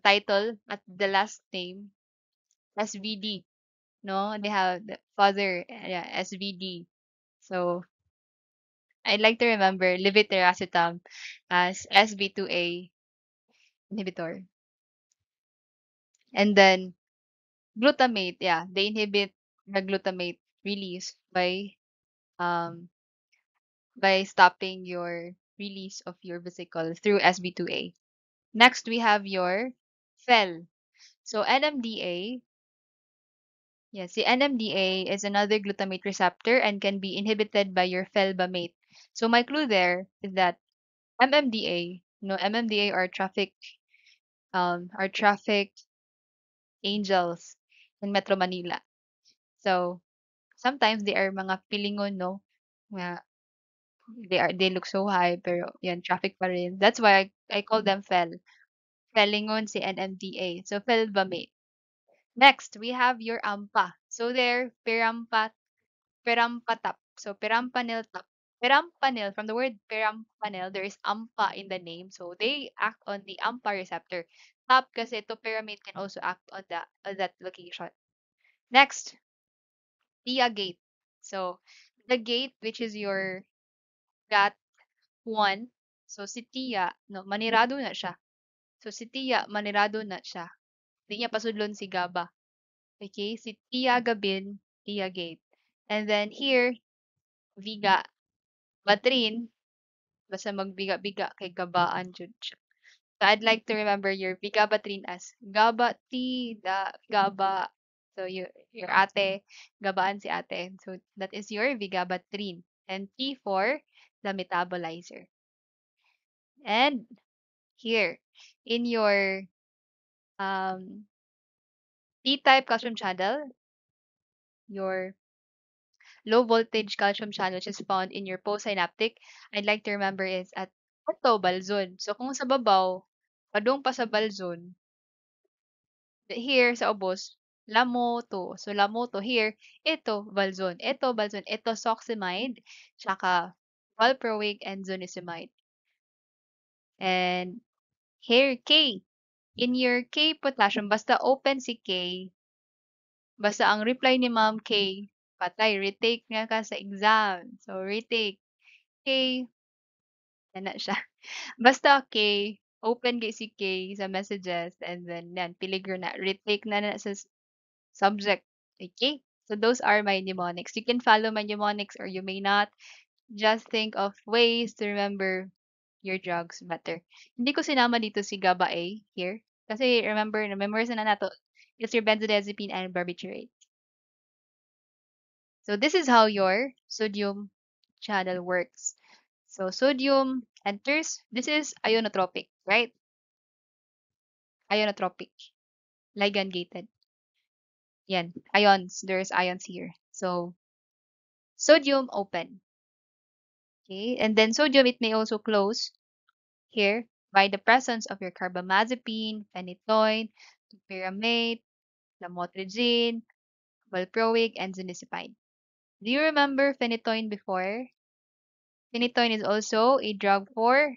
title at the last name SVD. No, they have the father, yeah, SVD. So I'd like to remember levetiracetam as SB2A inhibitor. And then glutamate, yeah, they inhibit the glutamate release by stopping your release of your vesicle through SB2A. Next, we have your FEL. So NMDA, yes, the NMDA is another glutamate receptor and can be inhibited by your felbamate. So my clue there is that MMDA, MMDA are traffic angels in Metro Manila. So sometimes they are mga pilingon, no? Nga they look so high pero yan traffic pa rin. That's why I call them fel. Felingon si NMDA. So felbamate. Next, we have your AMPA. So there, perampatap. So perampanil tap. Perampanel, from the word perampanel, there is AMPA in the name. So they act on the AMPA receptor. Top kasi topiramate can also act on that location. Next, TIA gate. So the gate, which is your GAT1. So si TIA, no, manirado na siya. So si TIA, manirado na siya. Di niya pasudlon si GABA. Okay, si TIA gabin, TIA gate. And then here, Viga, Batrin, basta magbiga-biga kay gabaan jud siya. So I'd like to remember your Vigabatrin as Gaba T da Gaba. So your ate, gabaan si ate. So that is your Vigabatrin. And T for the metabolizer. And here in your um, T-type calcium channel, your low voltage calcium channel which is found in your postsynaptic, I'd like to remember is at ito, balzon. So kung sa babaw, padung pa sa balzon, here sa ubos, lamoto. So lamoto here, ito balzon. Ito succinimide, tsaka valproic and zonisamide. And here K. In your K potassium, basta open si K, basta ang reply ni Ma'am K, patay, retake nga ka sa exam. So retake K, yan na siya. Basta K, open kay si K sa messages and then yan, piligro na, retake na sa subject. Okay? So those are my mnemonics. You can follow my mnemonics or you may not. Just think of ways to remember your drugs better. Hindi ko sinama dito si GABA A here. Kasi remember, na-memorize na nato. It's your benzodiazepine and barbiturate. So this is how your sodium channel works. So sodium enters. This is ionotropic, right? Ionotropic. Ligand gated. Yan. Ions. There's ions here. So sodium open. Okay. And then sodium, it may also close here by the presence of your carbamazepine, phenytoin, topiramate, lamotrigine, valproic, and zonisamide. Do you remember phenytoin before? Phenytoin is also a drug for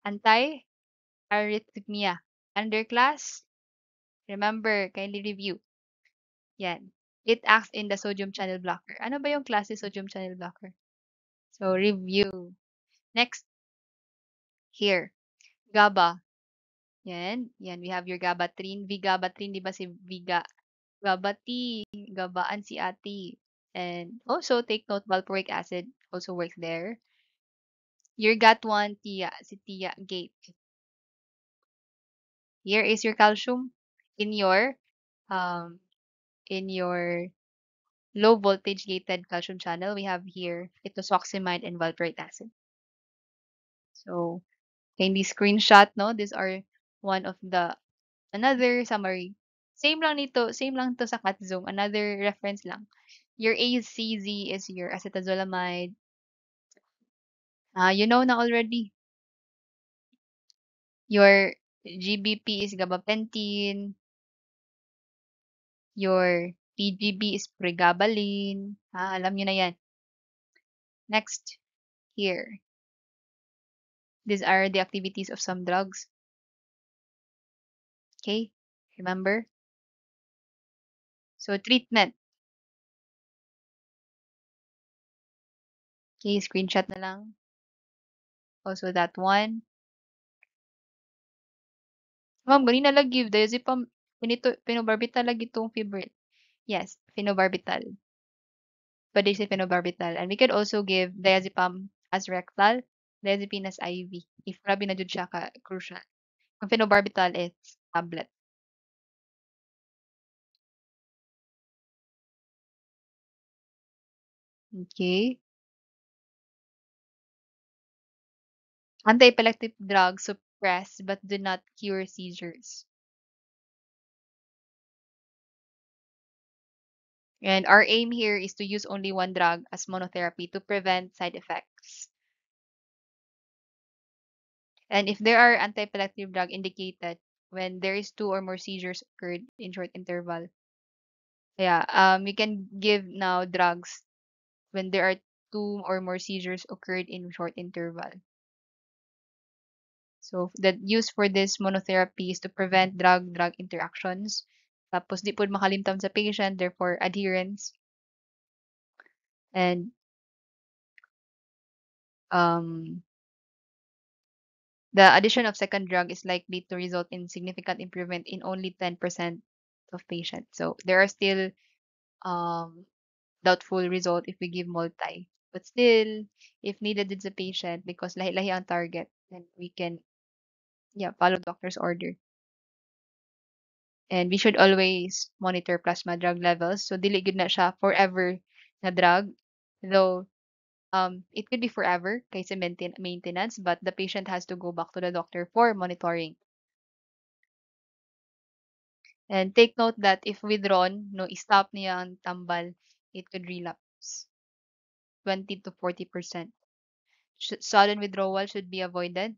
anti-arrhythmia. Underclass, remember, kindly review. Yan. It acts in the sodium channel blocker. Ano ba yung klase sodium channel blocker? So, review. Next, here. GABA. Yan. Yan, we have your gabatrin. Vigabatrin, di ba si Viga? Gabati. Gabaan si ati. And also, take note, valproic acid also works there. Your GAT1, Tia, si Tia Gate. Here is your calcium in your um in your low voltage gated calcium channel. We have here etosoximide and valproic acid. So kindly screenshot, no? These are one of the another summary. Same lang to sa CatZoom. Another reference lang. Your ACZ is your acetazolamide. You know na already. Your GBP is gabapentin. Your PGB is pregabalin. Alam nyo na yan. Next, here. These are the activities of some drugs. Okay? Remember? So, treatment. Okay, screenshot na lang. Also, that one. Ma'am, ganina lagi. Diazepam, pinobarbital lagi itong fibrate. Yes, phenobarbital. Pwede si phenobarbital. And we could also give diazepam as rectal, diazepine as IV. If grabe na jud siya ka crucial. Ang phenobarbital is tablet. Okay. Anti-epileptic drugs suppress but do not cure seizures. And our aim here is to use only one drug as monotherapy to prevent side effects. And if there are anti-epileptic drug indicated when there is two or more seizures occurred in short interval, yeah, we can give now drugs when there are 2 or more seizures occurred in short interval. So the use for this monotherapy is to prevent drug-drug interactions. Tapos di po makalimtam sa patient, therefore adherence. And um, the addition of second drug is likely to result in significant improvement in only 10% of patients. So there are still um, doubtful result if we give multi. But still, if needed in the patient, because lahi-lahi ang target, then we can, yeah, follow doctor's order. And we should always monitor plasma drug levels. So dili gud na siya forever na drug. Though it could be forever kasi maintenance, but the patient has to go back to the doctor for monitoring. And take note that if withdrawn, no, stop niya ang tambal, it could relapse 20 to 40%. Sudden withdrawal should be avoided.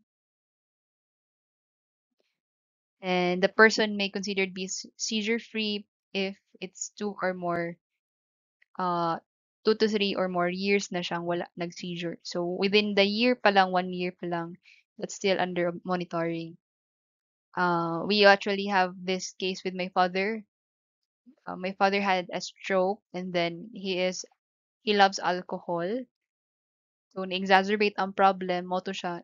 And the person may consider be seizure free if it's uh, 2 to 3 or more years na siyang wala nag-seizure. So within the year pa lang, 1 year pa lang, that's still under monitoring. We actually have this case with my father. My father had a stroke and then he loves alcohol. So na-exacerbate ang problem mo to siya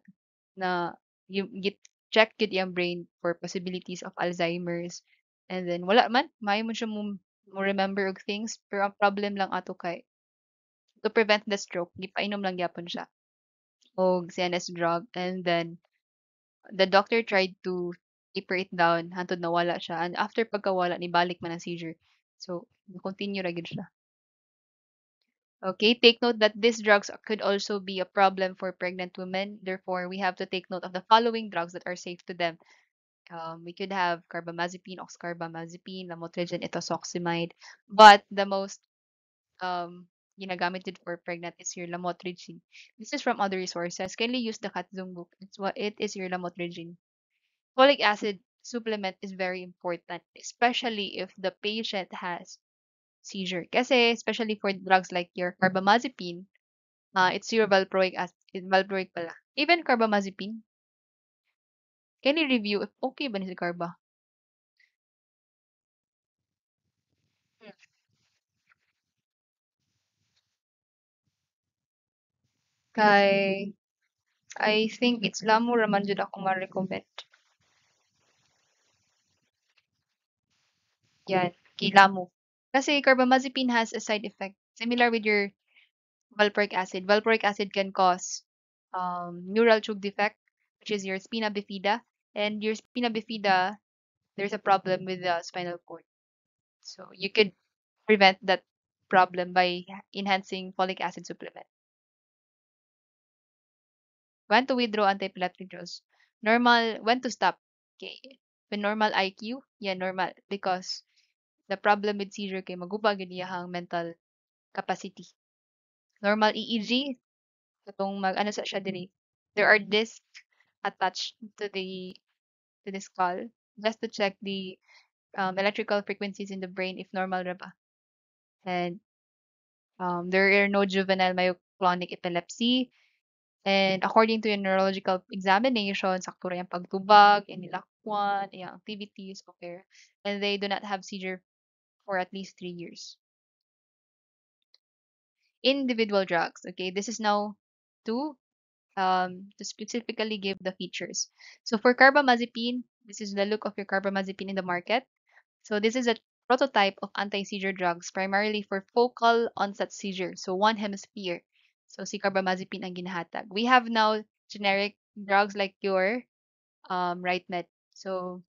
na yung git check gid iyang brain for possibilities of Alzheimer's. And then wala man, maayo man siya mo remember og things pero ang problem lang ato kay to prevent the stroke, gipainom lang gyapon siya og CNS drug and then the doctor tried to taper it down hantod nawala siya and after pagkawala nibalik man ang seizure. So, continue ra gyud siya. Okay, take note that these drugs could also be a problem for pregnant women. Therefore, we have to take note of the following drugs that are safe to them. We could have carbamazepine, oxcarbamazepine, lamotrigine, ethosuximide, but the most ginagamit din for pregnant is your lamotrigine. This is from other resources. Kindly use the Katzung book. It is your lamotrigine. Folic acid supplement is very important, especially if the patient has seizure. Kasi especially for drugs like your carbamazepine, it's your valproic acid, valproic pala. Even carbamazepine, can you review if okay ba ni si carba? Hmm. Kay, I think it's Lamo raman jud ako ma-recommend. Yan, kay Lamo. Kasi carbamazepine has a side effect similar with your valproic acid. Valproic acid can cause neural tube defect, which is your spina bifida. And your spina bifida, there's a problem with the spinal cord. So you could prevent that problem by enhancing folic acid supplement. When to withdraw antiepileptic drugs? Normal, when to stop? Okay. When normal IQ? Yeah, normal. Because the problem with seizure kay maguba gid iyahang mental capacity. Normal EEG, katong mag-ano sa siya diri. There are discs attached to the skull just to check the electrical frequencies in the brain if normal ra ba. And there are no juvenile myoclonic epilepsy. And according to your neurological examination, sakto ra yung pagtubag, inilakwan, iyang activities, okay. And they do not have seizure for at least 3 years. Individual drugs, okay. This is now to to specifically give the features. So for carbamazepine, this is the look of your carbamazepine in the market. So this is a prototype of anti-seizure drugs primarily for focal onset seizure. So one hemisphere. So si carbamazepine ang ginahatag. We have now generic drugs like your right med. So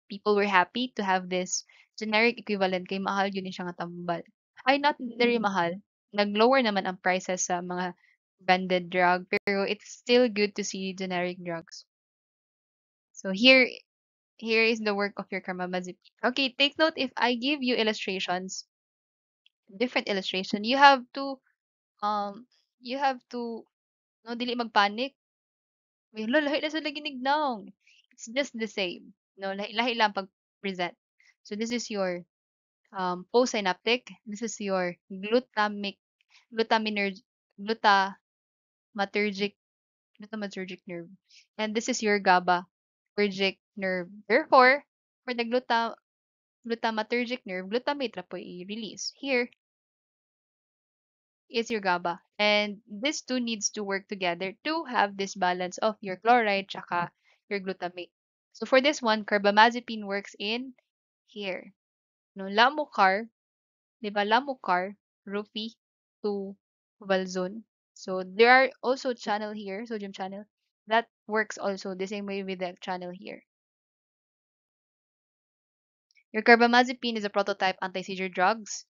people were happy to have this generic equivalent kay mahal yun siya nga tambal. Ay, not very mahal. Nag-lower naman ang prices sa mga branded drug, pero it's still good to see generic drugs. So here is the work of your carbamazepine. Okay, take note if I give you illustrations, different illustration, um you have to no dili magpanic. May hala, lahi na sa laginignaw. It's just the same. No, lahi lang pag-present. So this is your postsynaptic. This is your glutaminergic. glutamatergic glutamatergic nerve. And this is your GABAergic nerve. Therefore, for the glutamatergic nerve, glutamate ra po i-release. Here is your GABA. And these two needs to work together to have this balance of your chloride tsaka your glutamate. So for this one, carbamazepine works in here. No, Lamucar, di ba? Lamucar, Rufi to Valzone. So there are also channel here, sodium channel, that works also the same way with the channel here. Your carbamazepine is a prototype anti-seizure drugs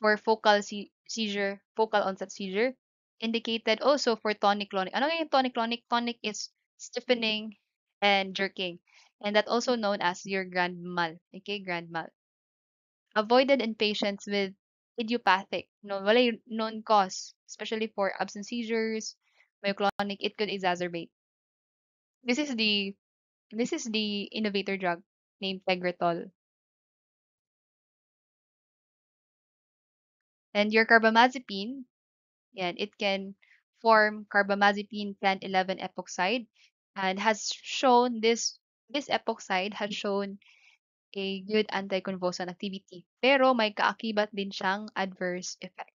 for focal onset seizure, indicated also for tonic-clonic. Ano yung tonic-clonic? Tonic is stiffening and jerking, and that also known as your grand mal. Okay, grand mal. Avoided in patients with idiopathic, no, wala known cause, especially for absent seizures, myoclonic, it could exacerbate. This is the this is the innovator drug named Tegretol. And your carbamazepine, yeah, it can form carbamazepine 1011 epoxide and has shown this epoxide has shown a good anticonvulsant activity. Pero may kaakibat din siyang adverse effect.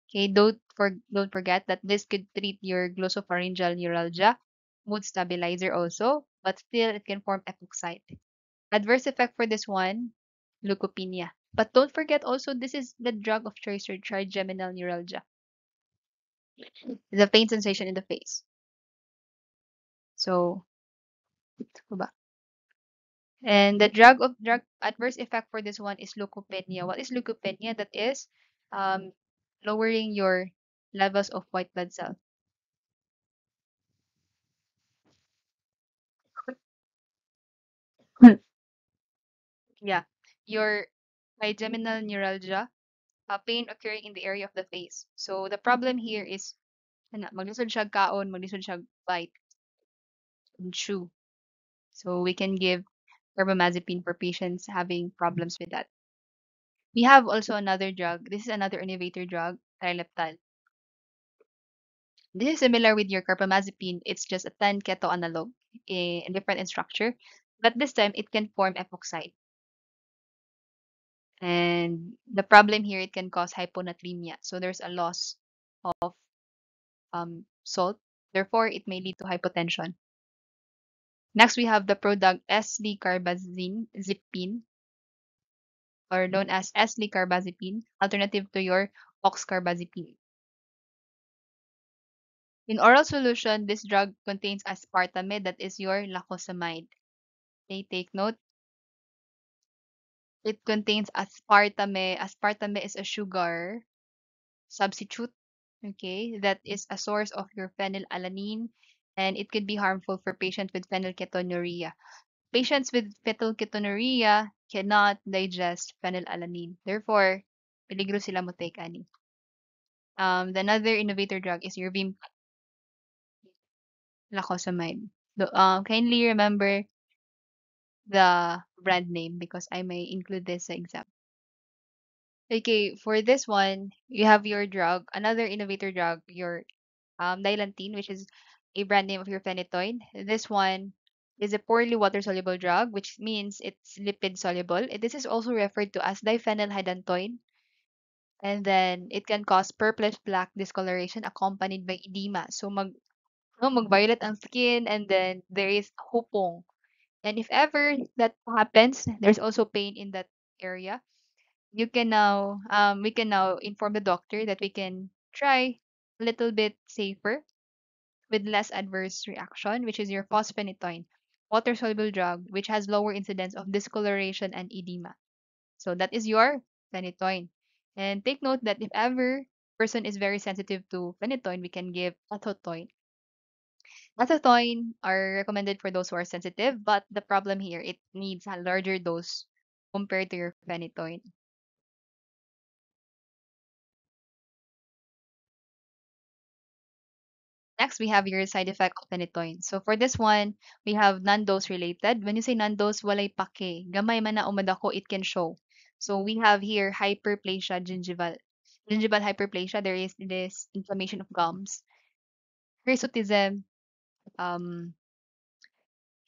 Okay, don't forget that this could treat your glossopharyngeal neuralgia, mood stabilizer also, but still it can form epoxide. Adverse effect for this one, leukopenia. But don't forget also this is the drug of choice for trigeminal neuralgia, the pain sensation in the face. So, ano ba? And the drug adverse effect for this one is leukopenia. What is leukopenia? That is um, lowering your levels of white blood cells. Yeah, your trigeminal neuralgia, pain occurring in the area of the face. So the problem here is maglisod siya kaon, maglisod siya bite and chew. So we can give carbamazepine for patients having problems with that. We have also another drug. This is another innovator drug, trileptal. This is similar with your carbamazepine. It's just a 10 keto analog, different in structure, but this time it can form epoxide. And the problem here, it can cause hyponatremia. So there's a loss of salt. Therefore, it may lead to hypotension. Next, we have the product S-carbazine zipine, or known as S-carbazepine, alternative to your oxcarbazepine. In oral solution, this drug contains aspartame, that is your lacosamide. Okay, take note. It contains aspartame. Aspartame is a sugar substitute, okay, that is a source of your phenylalanine, and it could be harmful for patients with phenylketonuria. Patients with phenylketonuria cannot digest phenylalanine. Therefore, peligro sila mo take ani. The another innovator drug is your Vim lacosamide. Kindly remember the brand name because I may include this sa exam. Okay, for this one, you have your drug, another innovator drug, your Dilantin, which is a brand name of your phenytoin. This one is a poorly water-soluble drug, which means it's lipid-soluble. This is also referred to as diphenylhydantoin. And then it can cause purplish black discoloration accompanied by edema. So mag-violet ang skin, and then there is hupong. And if ever that happens, there's also pain in that area. We can now inform the doctor that we can try a little bit safer with less adverse reaction, which is your fosphenytoin, water-soluble drug, which has lower incidence of discoloration and edema. So that is your phenytoin. And take note that if ever person is very sensitive to phenytoin, we can give athotoin. Athotoin are recommended for those who are sensitive, but the problem here, it needs a larger dose compared to your phenytoin. Next, we have your side effect of phenytoin. So for this one, we have non-dose related. When you say non-dose, walay pake. Gamay man na umadako, it can show. So we have here hyperplasia gingival. gingival hyperplasia, there is this inflammation of gums. Hirsutism, um,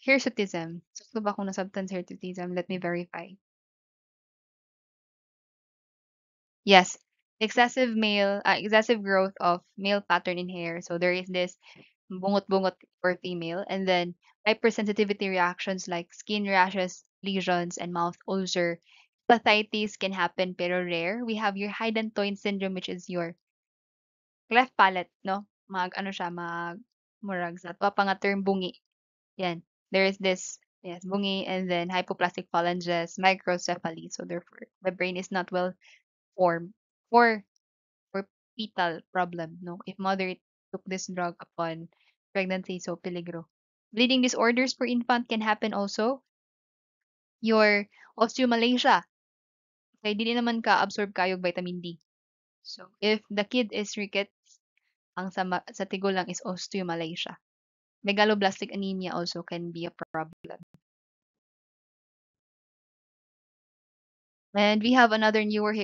hirsutism. Sakto ba kung nasabtan sa hirsutism? Let me verify. Yes, excessive growth of male pattern in hair. So there is this bungot-bungot for female, and then hypersensitivity reactions like skin rashes, lesions, and mouth ulcer. Hepatitis can happen pero rare. We have your Hydantoin syndrome, which is your cleft palate, no? Ano siya, murag sa pa nga term bungi. Yan. There is this, yes, bungi, and then hypoplastic phalanges, microcephaly. So therefore, the brain is not well formed for for fetal problem, no? If mother took this drug upon pregnancy, so peligro. Bleeding disorders for infant can happen also. Your osteomalacia, kay dili naman ka absorb kayog vitamin D. So if the kid is rickets, ang sa tigo lang is osteomalacia. Megaloblastic anemia also can be a problem. And we have another newer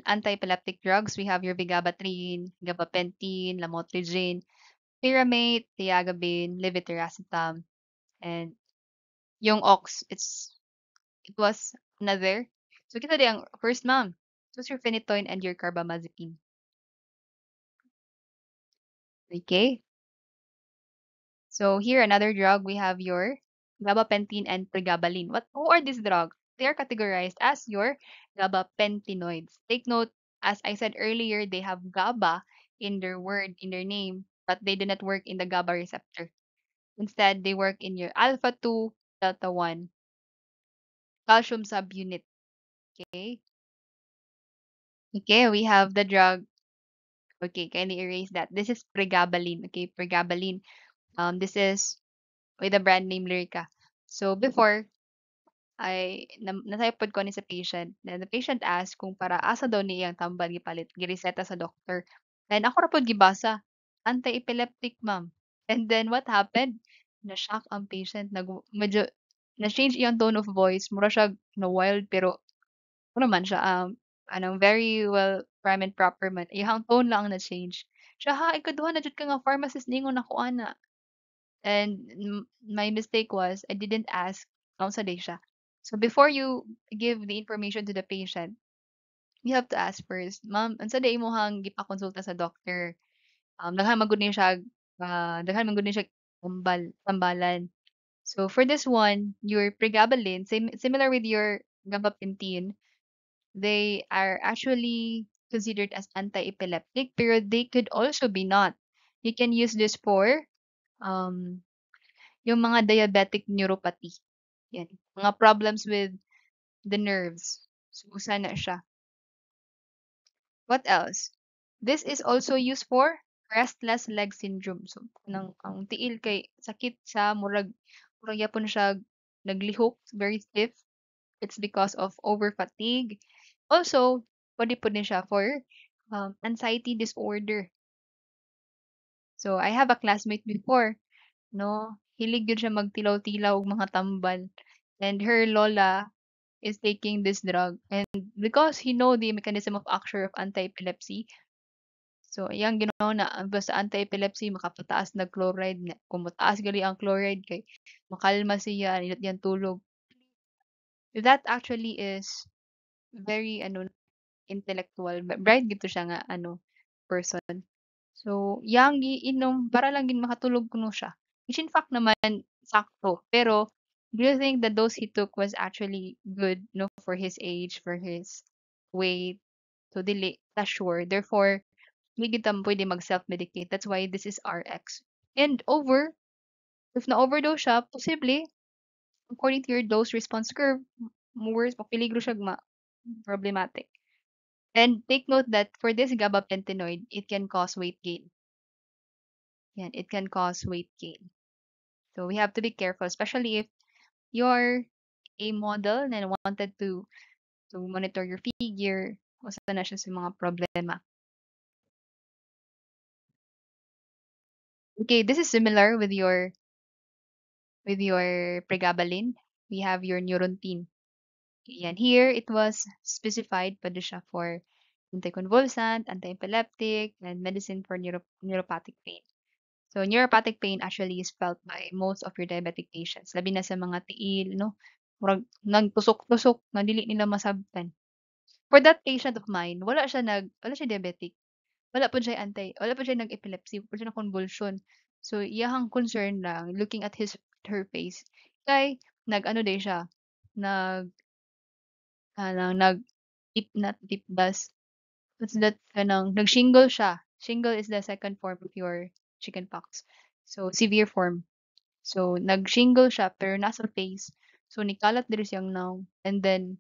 anti-epileptic drugs. We have your vigabatrin, gabapentin, lamotrigine, pyramate, tiagabine, levetiracetam, and yung ox. It was another. So kita di ang first ma'am. It was your phenytoin and your carbamazepine. Okay. So here another drug we have your gabapentin and pregabalin. Who are these drugs? They are categorized as your gabapentinoids. Take note, as I said earlier, they have GABA in their word, in their name, but they do not work in the GABA receptor. Instead, they work in your alpha 2, delta 1, calcium subunit. Okay. Okay, we have the drug. Okay, kindly erase that. This is pregabalin. Okay, pregabalin. This is with the brand name Lyrica. So before, natypod ko ni sa patient. Then the patient asked kung para asa daw niya ang tambal gipalit, gireseta sa doktor. And ako ra pod gibasa, anti-epileptic ma'am. And then what happened? Na-shock ang patient, medyo na-change iyang tone of voice, mura siya na wild pero ano man siya anong very well prim and proper man. Iyang tone lang ang na-change. Siya ha ikaduha na jud ka nga pharmacist ningon ako ana. And my mistake was I didn't ask unsa day siya. So before you give the information to the patient, you have to ask first, ma'am, unsa day imong gipakonsulta sa doctor? Daghan man gud ni siya daghan man gud ni siya tambalan. So for this one, your pregabalin, similar with your gabapentin, they are actually considered as anti-epileptic, pero they could also be not. You can use this for um yung mga diabetic neuropathy. Yan. Mga problems with the nerves. So, usa na siya. What else? This is also used for restless leg syndrome. So, ang tiil kay sakit sa murag yapon siya naglihok, very stiff. It's because of over fatigue. Also, pwede po din siya for anxiety disorder. So, I have a classmate before, no? Hilig yun siya magtilaw-tilaw og mga tambal. And her lola is taking this drug. And because he know the mechanism of action of anti-epilepsy, so iyang ginawa na basta anti-epilepsy makapataas na chloride na kung mataas gali ang chloride kay makalma siya, nindot yan tulog. That actually is very intellectual, bright gito siya nga person. So, yang giinom para lang gid makatulog kuno siya. Which in fact naman sakto. Pero do you think the dose he took was actually good, no, for his age, for his weight? So dili ta sure. Therefore, hindi gid ta pwede mag self-medicate. That's why this is RX. And if na-overdose siya, posible, according to your dose response curve, worse, mapiligro siya problematic. And take note that for this gabapentinoid, it can cause weight gain. Yan, it can cause weight gain. So we have to be careful, especially if you're a model and wanted to monitor your figure, usa na siya sa mga problema. Okay, this is similar with your pregabalin. We have your neurontin. Yan, here it was specified pa siya for anticonvulsant, anti-epileptic, and medicine for neuropathic pain. So, neuropathic pain actually is felt by most of your diabetic patients, labi na sa mga tiil, no? Murag nagtusok-tusok nga dili nila masabtan. For that patient of mine, wala siya diabetic. Wala po siya nag-epilepsy, wala siya na-convulsion. So, iyahang concern lang, looking at her face, kay nag-ano day siya, nag nag tip not tip what's that nag-shingle siya. Shingle is the second form of your chickenpox. So, severe form. So, nag-shingle siya pero nasa face. So, nikalat diri siyang naw. And then,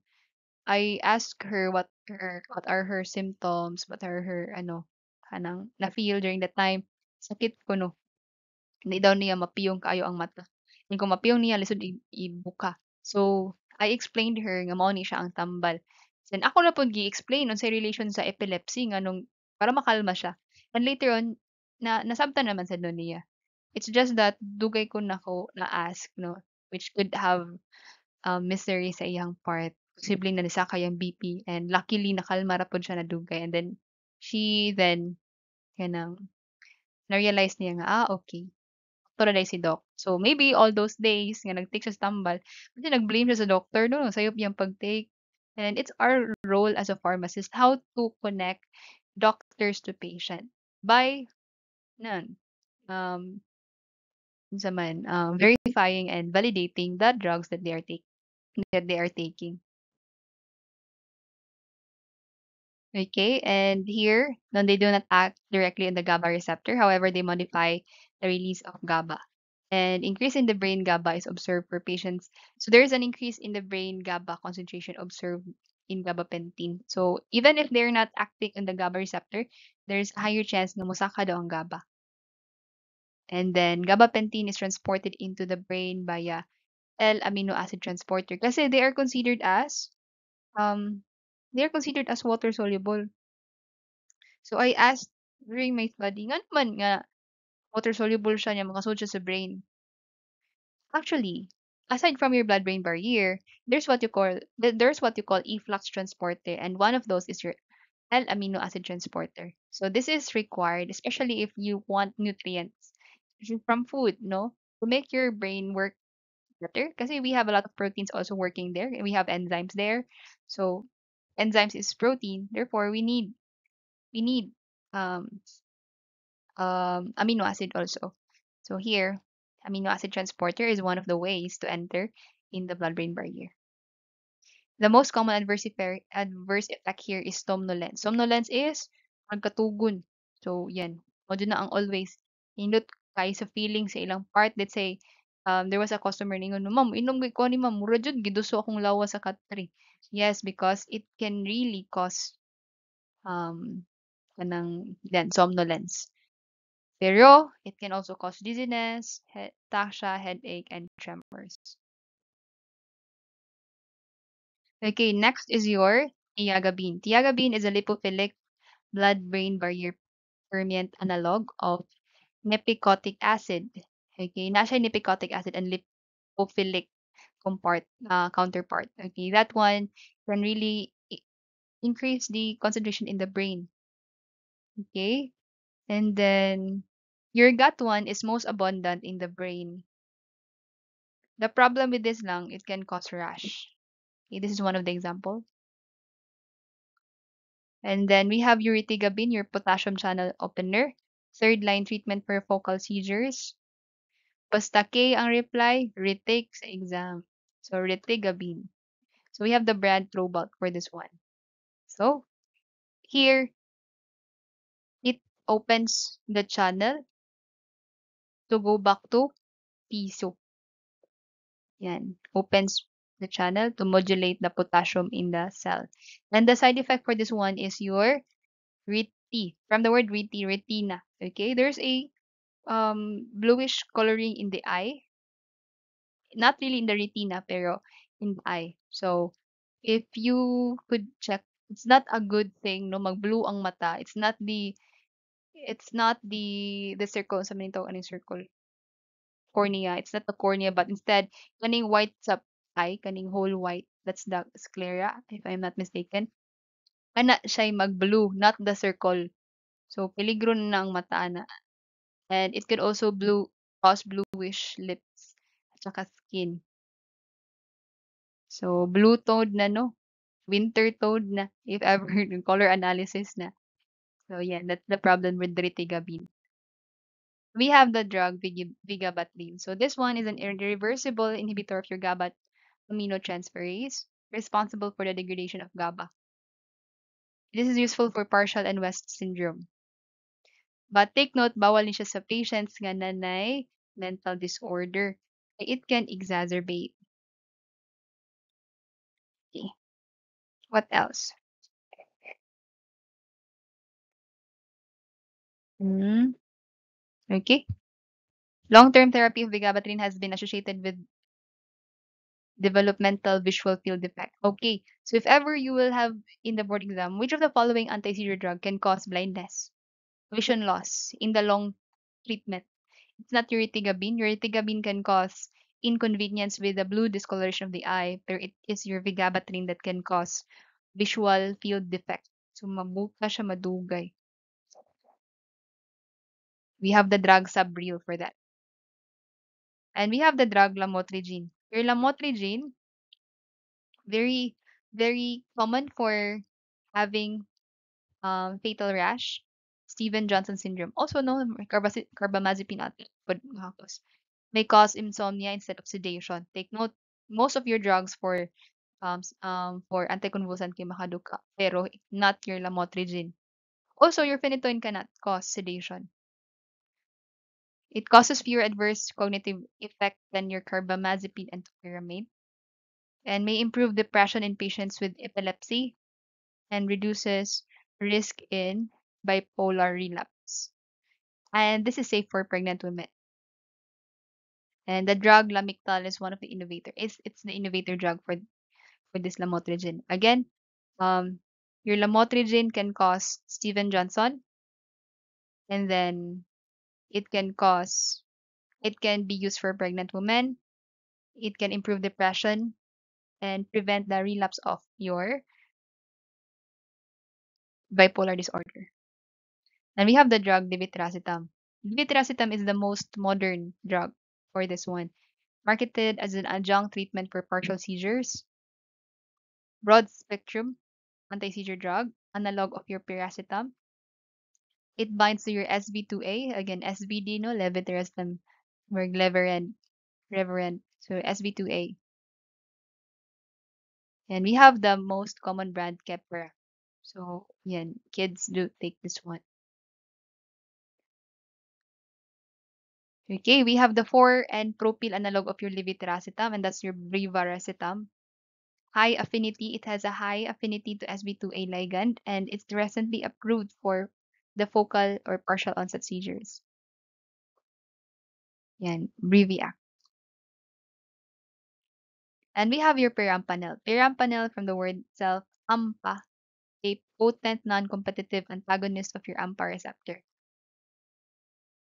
I asked her what are her symptoms, what are her kanang na-feel during that time. Sakit ko no. Hindi daw niya mapiyong kaayo ang mata. And kung mapiyong niya lisod ibuka. So, I explained her nga mao ni siya ang tambal. Then ako na pud gi-explain unsay relation sa epilepsy nga nung para makalma siya. And later on nasabtan naman sad nun niya. It's just that dugay ko na-ask no, which could have mystery sa iyang part. Posibleng nanisakay ang BP and luckily nakalma ra pod siya na dugay and then she then kanang na-realize niya nga, okay, doktor na day si doc. So maybe all those days nga nag-take siya sa tambal, kasi nag-blame siya sa doctor no, sayop iyang pag-take. And it's our role as a pharmacist how to connect doctors to patient by nan unsa man, verifying and validating the drugs that they are taking. Okay, and here, no, they do not act directly on the GABA receptor. However, they modify the release of GABA. And increase in the brain GABA is observed for patients. So there is an increase in the brain GABA concentration observed in gabapentin. So even if they're not acting on the GABA receptor, there's a higher chance na musaka daw ang GABA. And then gabapentin is transported into the brain via L-amino acid transporter kasi um they are considered as water soluble. So I asked during my study, nga naman nga water soluble siya niya makasud siya sa brain. Actually, aside from your blood-brain barrier, there's what you call efflux transporter, and one of those is your L-amino acid transporter. So this is required, especially if you want nutrients from food, no, to make your brain work better. Because we have a lot of proteins also working there, and we have enzymes there. So enzymes is protein, therefore we need um amino acid also. So here, amino acid transporter is one of the ways to enter in the blood-brain barrier. The most common adverse effect here is somnolence. Somnolence is pagkatugon. So yan, mo na ang always indot kay sa feeling sa ilang part. Let's say there was a customer ningon, ma'am, inom ko ni ma'am, mura jud giduso akong lawa sa katri. Yes, because it can really cause um kanang then somnolence. Pero it can also cause dizziness, ataxia, headache, and tremors. Okay, next is your tiagabine. Tiagabine is a lipophilic blood-brain barrier permeant analog of nepicotic acid. Okay, not siya nepicotic acid and lipophilic counterpart. Okay, that one can really increase the concentration in the brain. Okay, and then your gut one is most abundant in the brain. The problem with this lang, it can cause rash. Okay, this is one of the example. And then we have uritigabine, your potassium channel opener. Third line treatment for focal seizures. Basta K ang reply, retake sa exam. So, retigabine. So, we have the brand Probalt for this one. So, here, it opens the channel to go back to piso. Yan. Opens the channel to modulate the potassium in the cell. And the side effect for this one is your from the word retina. Okay, there's a bluish coloring in the eye, not really in the retina, pero in the eye. So, if you could check, it's not a good thing, no, mag-blue ang mata. It's not the circle, sa man ito, anong circle? Cornea. It's not the cornea, but instead, kaning white sa eye, kaning whole white, that's the sclera, if I'm not mistaken. ana siya'y mag-blue, not the circle. So, peligro na ang mata ana. And it could also cause bluish lips at saka skin. So, blue toned na 'no, winter toned na if ever yung color analysis na. So, yeah, that's the problem with Retigabine. We have the drug vigabatrin. So, this one is an irreversible inhibitor of your GABA aminotransferase responsible for the degradation of GABA. This is useful for partial and West syndrome. But take note, bawal ni siya sa patients nga nanay mental disorder. It can exacerbate. Okay. What else? Hmm. Okay. Long-term therapy of vigabatrin has been associated with developmental visual field defect. Okay. So if ever you will have in the board exam, which of the following anti-seizure drug can cause blindness, vision loss in the long treatment? It's not Uritigabine. Uritigabine can cause inconvenience with the blue discoloration of the eye, pero it is your vigabatrin that can cause visual field defect. So mabuka siya madugay. We have the drug Sabril for that. And we have the drug lamotrigine. Your lamotrigine, very, very common for having fatal rash, Steven Johnson syndrome, also known as carbamazepine agonist, may cause insomnia instead of sedation. Take note, most of your drugs for anticonvulsant kay makaduka, pero not your lamotrigine. Also, your phenytoin cannot cause sedation. It causes fewer adverse cognitive effect than your carbamazepine and topiramate, and may improve depression in patients with epilepsy and reduces risk in bipolar relapse. And this is safe for pregnant women. And the drug Lamictal is one of the innovator. It's the innovator drug for this lamotrigine. Again, um, your lamotrigine can cause Steven Johnson, and then it can cause it can be used for pregnant women. It can improve depression and prevent the relapse of your bipolar disorder. And we have the drug levetiracetam. Levetiracetam is the most modern drug for this one, marketed as an adjunct treatment for partial seizures, broad spectrum anti-seizure drug, analog of your piracetam. It binds to your SV2A, again SVD no, levetiracetam, or Reverend, so SV2A. And we have the most common brand Keppra. So, yan, kids do take this one. Okay, we have the 4N propyl analog of your levetiracetam, and that's your brivaracetam. High affinity. It has a high affinity to SB2A ligand, and it's recently approved for the focal or partial onset seizures. Yan, Briviact. And we have your perampanel. Perampanel from the word itself, AMPA, a potent non-competitive antagonist of your AMPA receptor.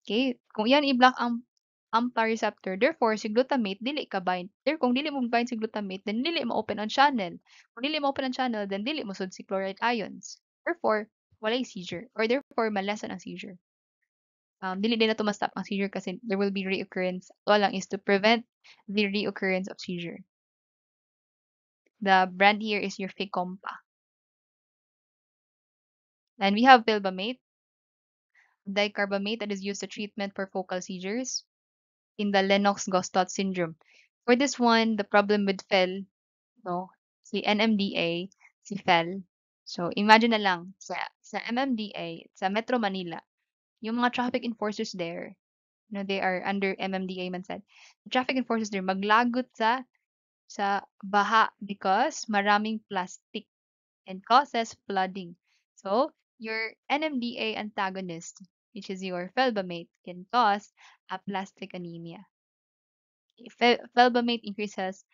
Okay, kung yan i-block ang AMPA receptor, therefore si glutamate dili ka bind. Kung dili mo bind si glutamate, then dili mo open ang channel. Kung dili mo open ang channel, then dili mo sud si chloride ions. Therefore, walay seizure or therefore malessen ang seizure. Dili din na to ma-stop ang seizure kasi there will be reoccurrence. All lang is to prevent the reoccurrence of seizure. The brand here is your Ficompa. And we have Pilbamate, dicarbamate that is used to treatment for focal seizures in the Lennox-Gastaut syndrome. For this one, the problem with FEL, no, si NMDA, si FEL. So, imagine na lang, sa MMDA, sa Metro Manila, yung mga traffic enforcers there, they are under MMDA man said. The traffic enforcers there, maglagot sa baha because maraming plastic and causes flooding. So, your NMDA antagonist, which is your felbamate, can cause aplastic anemia. Felbamate increases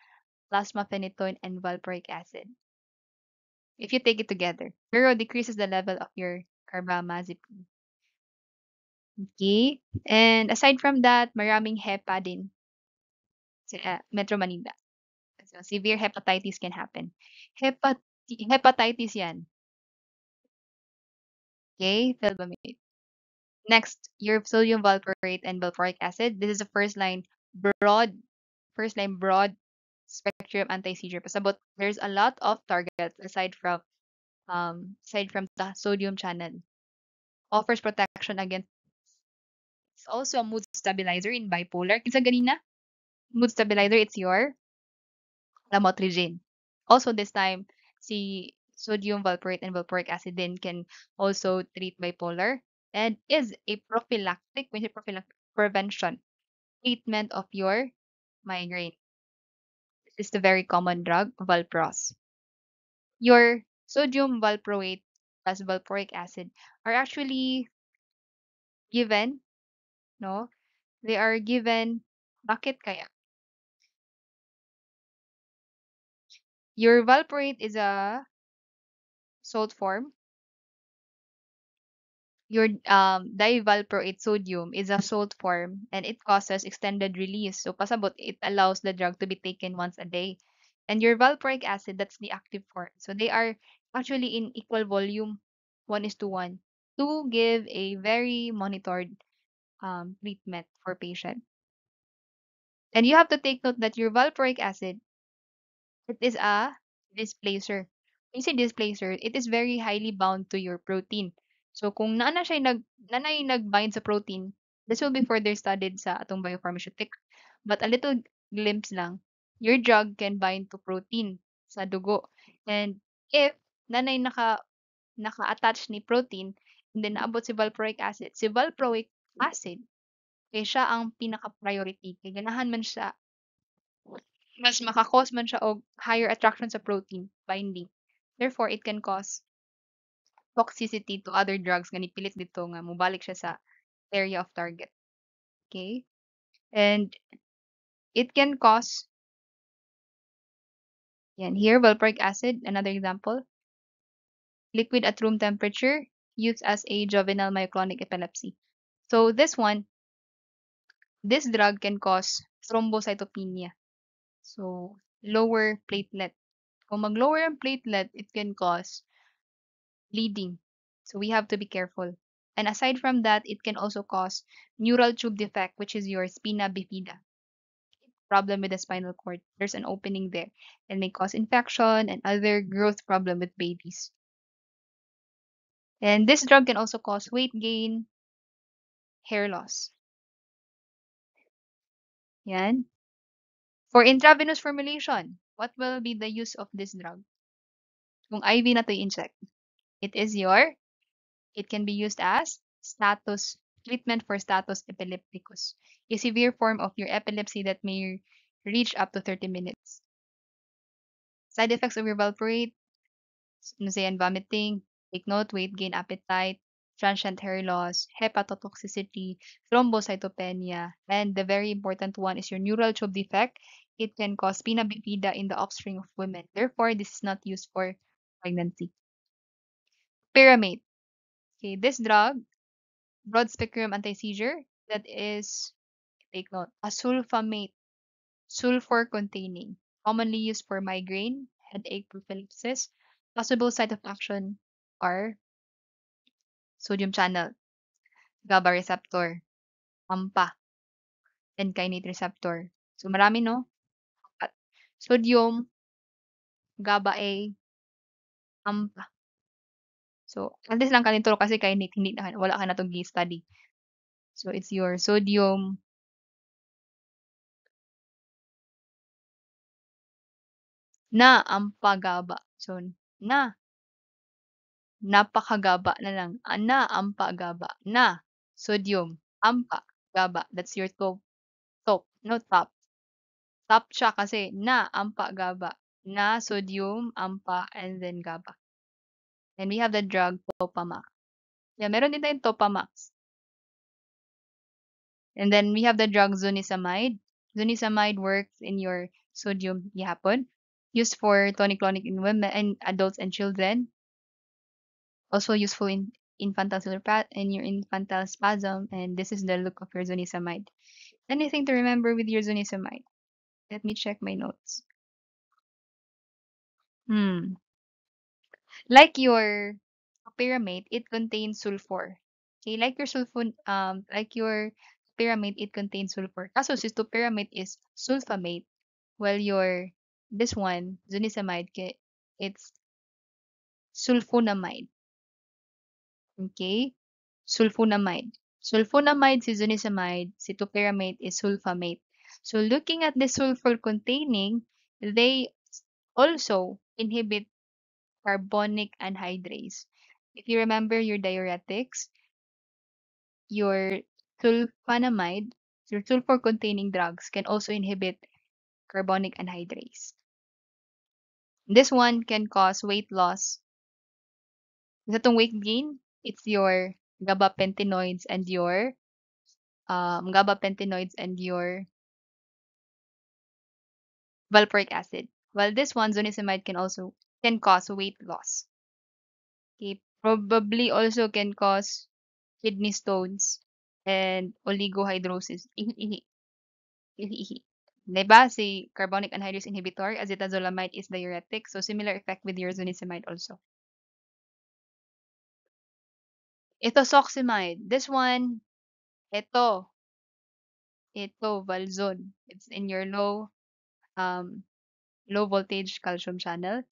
plasma phenytoin and valproic acid. If you take it together, Vero decreases the level of your carbamazepine. Okay? And aside from that, maraming HEPA din sa Metro Manila. So, severe hepatitis can happen. Hepatitis yan. Okay, felbamate. Next, your sodium valproate and valproic acid. This is the broad, broad spectrum anti-seizure. Pasabot, there's a lot of targets aside from the sodium channel. Offers protection against. It's also a mood stabilizer in bipolar. Kinsa ganina? Mood stabilizer, it's your lamotrigine. Also, this time, si sodium valproate and valproic acid din can also treat bipolar and is a prophylactic, when you prophylactic prevention treatment of your migraine. This is the very common drug, Valpros. Your sodium valproate plus valproic acid are actually given, no? They are given, bakit kaya? Your valproate is a salt form. Your divalproate sodium is a salt form and it causes extended release. So pasabot, it allows the drug to be taken once a day. And your valproic acid, that's the active form. So they are actually in equal volume, 1:1, to give a very monitored treatment for patient. And you have to take note that your valproic acid, it is a displacer. When you say displacer, it is very highly bound to your protein. So kung nanay nag-bind sa protein, this will be further studied sa atong biopharmaceutics. But a little glimpse lang, your drug can bind to protein sa dugo. And if nanay naka-attach ni protein, and then naabot si valproic acid, kay siya ang pinaka-priority. Kay ganahan man siya, mas maka-cause man siya og higher attraction sa protein binding. Therefore, it can cause toxicity to other drugs nga nipilit dito nga mubalik siya sa area of target. Okay? And it can cause, yan, here, valproic acid, another example, liquid at room temperature, used as a juvenile myoclonic epilepsy. So this drug can cause thrombocytopenia. So, lower platelet. Kung mag-lower ang platelet, it can cause bleeding. So we have to be careful. And aside from that, it can also cause neural tube defect, which is your spina bifida. Problem with the spinal cord. There's an opening there and may cause infection and other growth problem with babies. And this drug can also cause weight gain, hair loss. Yan. For intravenous formulation, what will be the use of this drug? Kung IV na to inject, it can be used as status treatment for status epilepticus, a severe form of your epilepsy that may reach up to 30 minutes. Side effects of your valproate, nausea and vomiting, take note, weight gain, appetite, transient hair loss, hepatotoxicity, thrombocytopenia, and the very important one is your neural tube defect. It can cause spina bifida in the offspring of women. Therefore, this is not used for pregnancy. Pyramate. Okay, this drug, broad spectrum anti-seizure, that is, take note, a sulfamate, sulfur containing, commonly used for migraine, headache prophylaxis. Possible site of action are sodium channel, GABA receptor, AMPA, and kainate receptor. So marami, no? At sodium, GABA A, AMPA. So, at least lang kanito kasi kainate, hindi na, wala ka na itong study. So, it's your sodium, na AMPA GABA. So, na napakagaba na lang. Na ampa gaba. Na sodium. Ampa gaba. That's your top. No, top. Top siya kasi na ampa gaba. Na sodium, ampa, and then gaba. And we have the drug Topamax. Yeah, meron din tayong Topamax. And then we have the drug zonisamide. Zonisamide works in your sodium yapon, used for tonic-clonic in women and adults and children. Also useful in in your infantile spasm, and this is the look of your zonisamide. Anything to remember with your zonisamide? Let me check my notes. Hmm. Like your topiramate, it contains sulfur. Okay, like your topiramate, it contains sulfur. Kaso si topiramate is sulfamate, while your this one, zonisamide, it's sulfonamide. Okay? Sulfonamide. Sulfonamide si zonisamide, si topiramate is sulfamate. So looking at the sulfur containing, they also inhibit carbonic anhydrase. If you remember your diuretics, your sulfonamide, your sulfur containing drugs can also inhibit carbonic anhydrase. This one can cause weight loss. Sa tong weight gain, it's your gabapentinoids and your valproic acid. While this one, zonisamide, can cause weight loss. Okay, probably also can cause kidney stones and oligohydrosis. Ihi, ihi, ihi. Diba si carbonic anhydrase inhibitor, acetazolamide is diuretic, so similar effect with your zonisamide also. Ethosuximide. This one, ito, Valzone. It's in your um, low voltage calcium channel.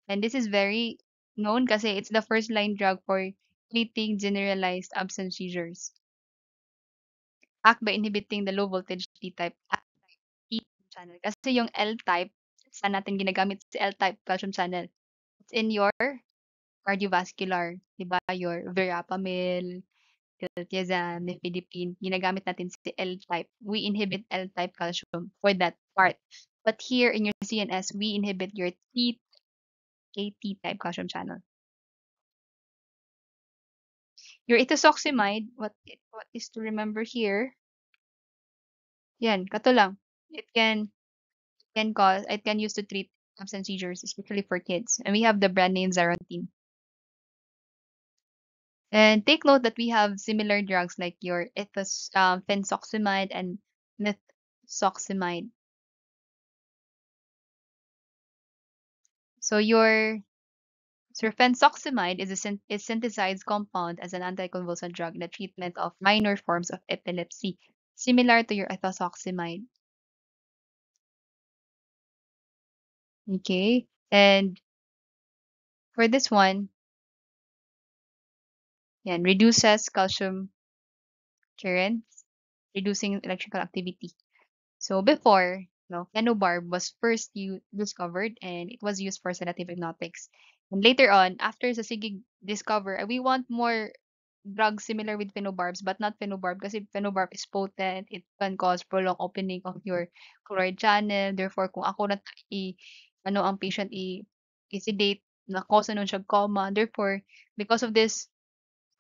And this is very known kasi it's the first line drug for treating generalized absence seizures. Act by inhibiting the low voltage T-type calcium channel. Kasi yung L-type, saan natin ginagamit si L-type calcium channel? It's in your cardiovascular, di ba? Your verapamil, diltiazem, nifedipine, ginagamit natin si L-type. We inhibit L-type calcium for that part. But here in your CNS, we inhibit your T-type calcium channel. Your ethosuximide, what is to remember here? Yan, kato lang. It can use to treat absence seizures, especially for kids. And we have the brand name Zarontine. And take note that we have similar drugs like your fensoximide and methoxamide. So your fensoximide is synthesized compound as an anticonvulsant drug in the treatment of minor forms of epilepsy, similar to your ethosuximide. Okay, and for this one, yan, reduces calcium currents, reducing electrical activity. So before, phenobarb was first discovered and it was used for sedative hypnotics. And later on, after sa Sigig discover, we want more drugs similar with phenobarbs, but not phenobarb kasi phenobarb is potent. It can cause prolonged opening of your chloride channel. Therefore, kung ako na ang patient i-sedate, na-cause na nun siya coma. Therefore, because of this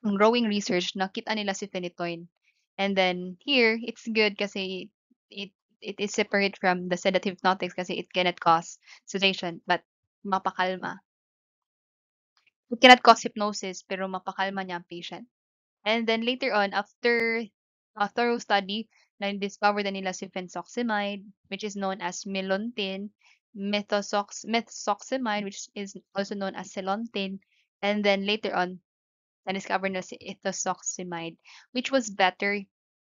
growing research, nakita nila si phenytoin. And then here, it's good kasi it it is separate from the sedative hypnotics kasi it cannot cause sedation, but mapakalma. It cannot cause hypnosis, pero mapakalma niya ang patient. And then later on, after a thorough study, na-discover na nila si fensoximide, which is known as melontin, methoxamide, which is also known as selontin, and then later on, na-discover na si ethosuximide, which was better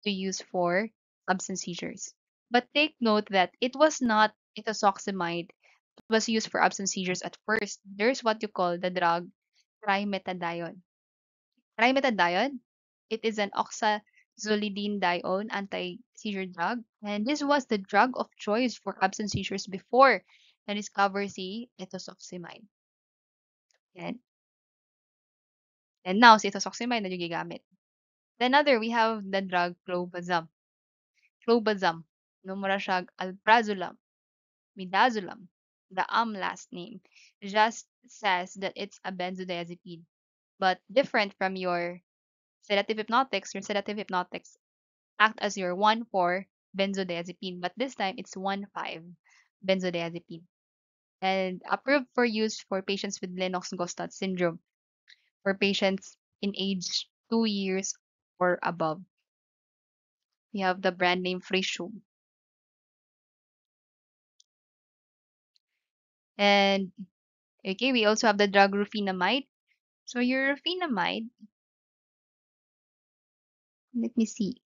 to use for absence seizures. But take note that it was not ethosuximide that was used for absence seizures at first. There's what you call the drug trimetadione. Trimetadione, it is an oxazolidinedione anti-seizure drug, and this was the drug of choice for absence seizures before na-discover si ethosuximide. And, and now, si ethosuximide na yung gigamit. Then other, we have the drug clobazam. Clobazam. No mura siya alprazolam, midazolam. The last name just says that it's a benzodiazepine. But different from your sedative hypnotics act as your 1,4 benzodiazepine. But this time, it's 1,5 benzodiazepine. And approved for use for patients with Lennox-Gastaut syndrome, for patients in age 2 years or above. We have the brand name Frisium. And okay, we also have the drug rufinamide. So urofinamide, let me see.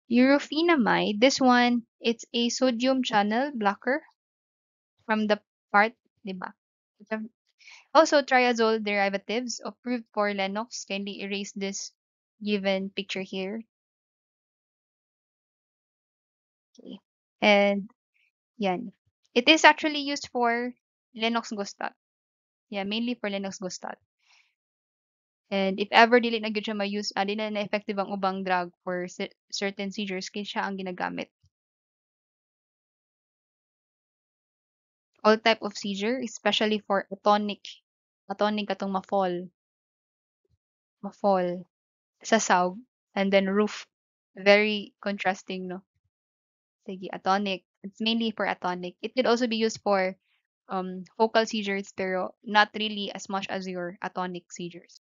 Urofinamide, this one, it's a sodium channel blocker from the part, diba? Also, triazole derivatives approved for Lennox. Kindly erase this given picture here. Okay. And yan. It is actually used for Lennox-Gastaut. Yeah, mainly for Lennox-Gastaut. And if ever dili na gyud siya ma-use, di na effective ang ubang drug for certain seizures, kaya siya ang ginagamit. All type of seizure, especially for atonic. Atonic katong ma-fall, sasaw, and then roof. Very contrasting, no? Sige, atonic. It's mainly for atonic. It could also be used for focal seizures, pero not really as much as your atonic seizures.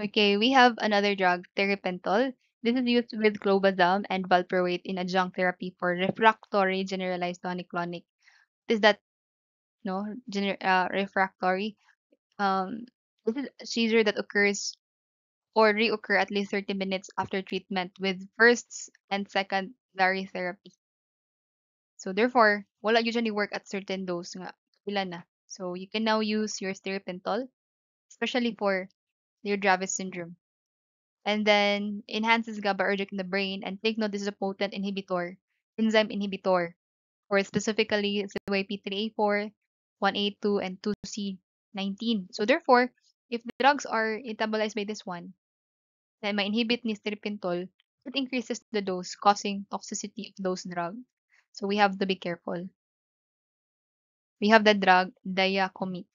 Okay, we have another drug, teripental. This is used with clobazam and valproate in adjunct therapy for refractory generalized tonic-clonic. Is that no refractory? Um, this is a seizure that occurs or reoccur at least 30 minutes after treatment with first and secondary therapy. So therefore, wala usually work at certain dose nga. Pila na. So you can now use your stiripentol, especially for your Dravet syndrome. And then enhances GABAergic in the brain. And take note, this is a potent inhibitor, enzyme inhibitor, for specifically CYP3A4, 1A2, and 2C19. So therefore, if the drugs are metabolized by this one, then ma-inhibit ni stiripentol, it increases the dose, causing toxicity of those drugs. So we have to be careful. We have the drug diacomit.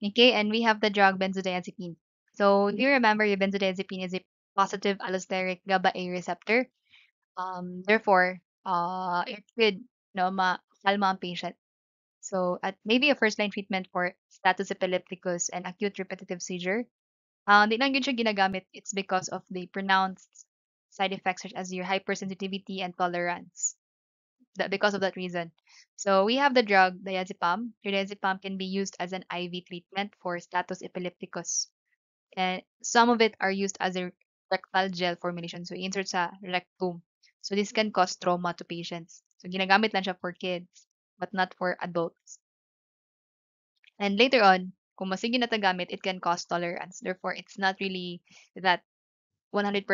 Okay, and we have the drug benzodiazepine. So if you remember, your benzodiazepine is a positive allosteric GABA A receptor. Therefore, it could kalma ang patient. So at maybe a first line treatment for status epilepticus and acute repetitive seizure. Di lang yun siya ginagamit. It's because of the pronounced side effects such as your hypersensitivity and tolerance. Because of that reason. So we have the drug diazepam. Diazepam can be used as an IV treatment for status epilepticus. And some of it are used as a rectal gel formulation. So insert sa rectum. So this can cause trauma to patients. So ginagamit lang siya for kids, but not for adults. And later on, kung masige na tagamit, it can cause tolerance. Therefore, it's not really that 100%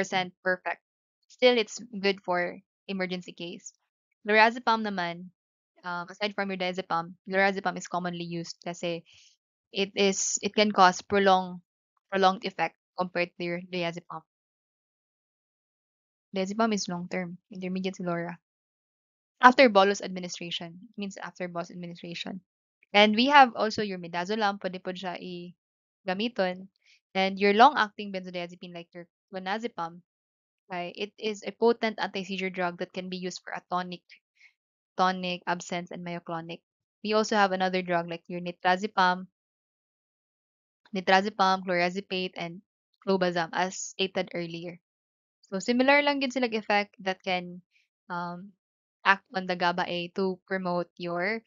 perfect. Still, it's good for emergency case. Lorazepam naman, aside from your diazepam, lorazepam is commonly used kasi it can cause prolonged effect compared to your diazepam. Diazepam is long term, intermediate si Lora. After bolus administration, it means after bolus administration. And we have also your midazolam, pwede po siya gamiton. And your long-acting benzodiazepine like your clonazepam, it is a potent anti-seizure drug that can be used for tonic, absence, and myoclonic. We also have another drug like your nitrazepam, clorazepate, and clobazam, as stated earlier. So similar lang din silang effect that can um, act on the GABA A to promote your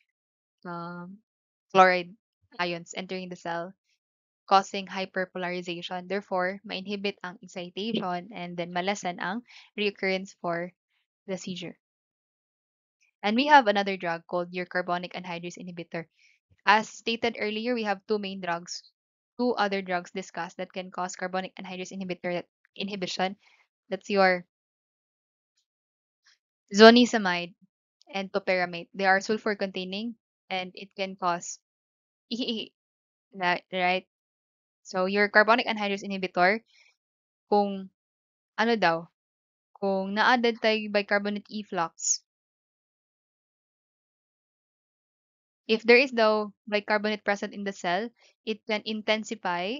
um, chloride ions entering the cell, causing hyperpolarization. Therefore, ma-inhibit ang excitation and then malasan ang reoccurrence for the seizure. And we have another drug called your carbonic anhydrase inhibitor. As stated earlier, we have two main drugs, two other drugs discussed that can cause carbonic anhydrase inhibition. That's your zonisamide and topiramate. They are sulfur containing and it can cause ihi, right? So your carbonic anhydrase inhibitor, kung ano daw, kung na-added tayo bicarbonate efflux, if there is though bicarbonate present in the cell, it can intensify,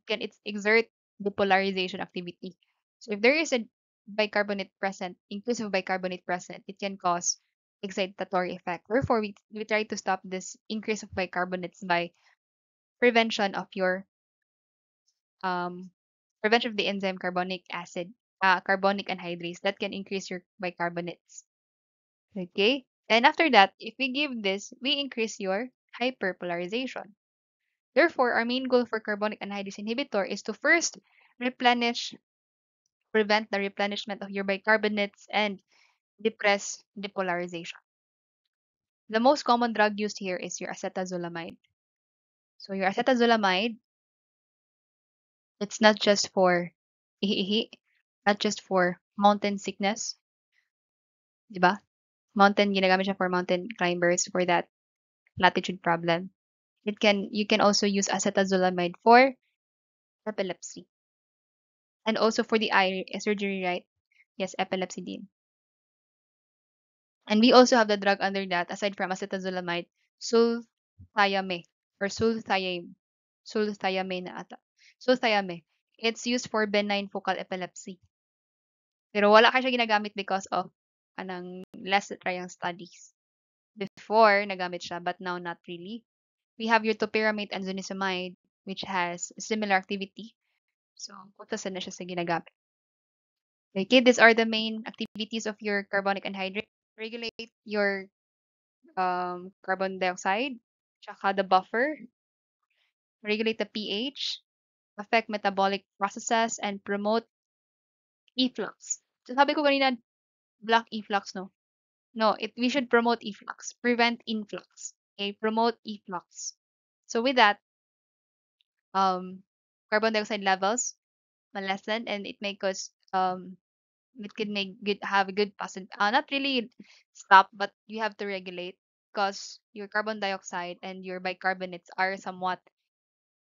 it exert depolarization activity. So if there is a bicarbonate present, inclusive of bicarbonate present, it can cause excitatory effect. Therefore, we try to stop this increase of bicarbonates by prevention of your um prevention of the enzyme carbonic acid. carbonic anhydrase that can increase your bicarbonates. Okay? And after that, if we give this, we increase your hyperpolarization. Therefore, our main goal for carbonic anhydrase inhibitor is to first replenish, prevent the replenishment of your bicarbonates and depress depolarization. The most common drug used here is your acetazolamide. So your acetazolamide, it's not just for ihi, not just for mountain sickness, di ba? Mountain, ginagamit siya for mountain climbers for that latitude problem. You can also use acetazolamide for epilepsy. And also for the eye surgery, right? Yes, epilepsy din. And we also have the drug under that, aside from acetazolamide, sulthiamine or sulthiamine. Sulthiamine na ata. Sulthiamine. It's used for benign focal epilepsy. Pero wala ka siya ginagamit because of less trying studies. Before, nagamit siya, but now not really. We have your topiramate and zonisamide, which has similar activity. So, kutasan na siya sa ginagamit. Okay, these are the main activities of your carbonic anhydrase. Regulate your carbon dioxide, tsaka the buffer, regulate the pH, affect metabolic processes, and promote efflux. So sabi ko kanina, block efflux, no? No, we should promote efflux, prevent influx. Okay, promote efflux. So with that, um, carbon dioxide levels lessen, and it may cause it can make good have a good positive not really stop, but you have to regulate because your carbon dioxide and your bicarbonates are somewhat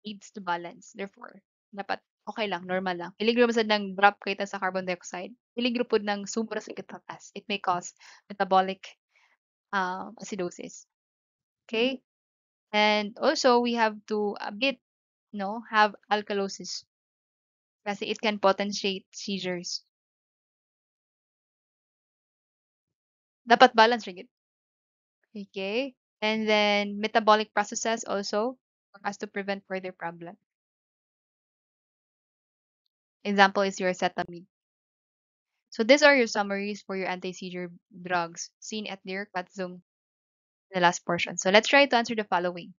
needs to balance. Therefore, dapat okay lang, normal lang. Peligro sad ng drop kita sa carbon dioxide. Peligro pod ng sobra sa taas. It may cause metabolic acidosis. Okay? And also, we have to a bit, have alkalosis kasi it can potentiate seizures. Dapat balance rin. Okay? And then metabolic processes also as to prevent further problem. Example is your acetamide. So these are your summaries for your anti-seizure drugs seen at their cut zoom in the last portion. So let's try to answer the following.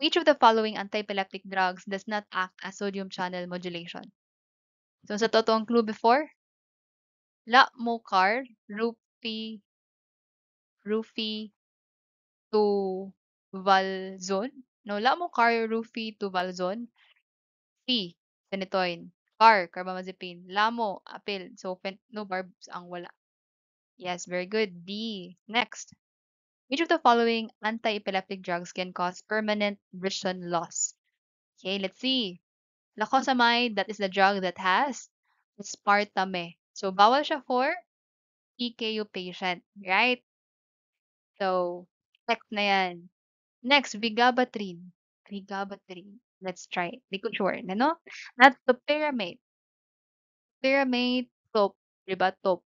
Which of the following antiepileptic drugs does not act as sodium channel modulation? So sa totoong clue before, Lamocar, Rufi to Valzone. No, Lamocar, Rufi to Valzone. P, phenytoin. R, carbamazepine. Lamo, apil. So, no barbs ang wala. Yes, very good. D. Next. Which of the following anti-epileptic drugs can cause permanent vision loss? Okay, let's see. Lacosamide, that is the drug that has aspartame. So, bawal siya for PKU patient, right? So, check na yan. Next, vigabatrin. Vigabatrin. Let's try it. Di ko sure. Ano? Not the pyramid. Pyramid, top. Diba? Top.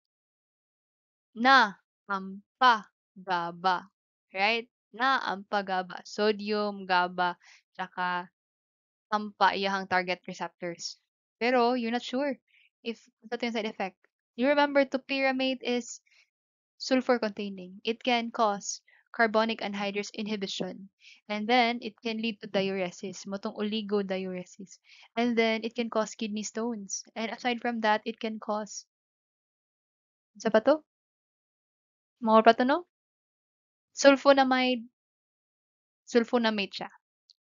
Na, ampa, GABA. Right? Na, ampa, GABA. Sodium, GABA, tsaka ampa, iyahang target receptors. Pero, you're not sure if ito yung side effect. You remember, topiramate is sulfur containing. It can cause carbonic anhydrase inhibition. And then, it can lead to diuresis, motong oligodioresis. And then, it can cause kidney stones. And aside from that, it can cause, sa pa to? More pa to, no? Sulfonamide, sulfonamate siya.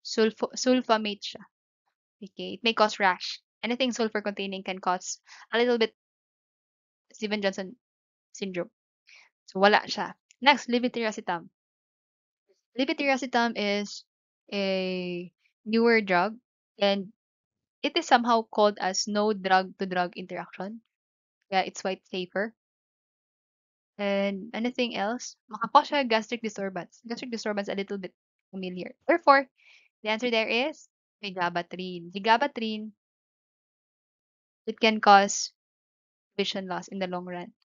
Sulfamate siya. Okay, it may cause rash. Anything sulfur containing can cause a little bit Steven-Johnson syndrome. So, wala siya. Next, levetiracetam. Levetiracetam is a newer drug and it is somehow called as no drug-to-drug interaction. Yeah, it's quite safer. And anything else? Makakause siya gastric disturbance. Gastric disturbance a little bit familiar. Therefore, the answer there is vigabatrin. Vigabatrin, it can cause vision loss in the long run.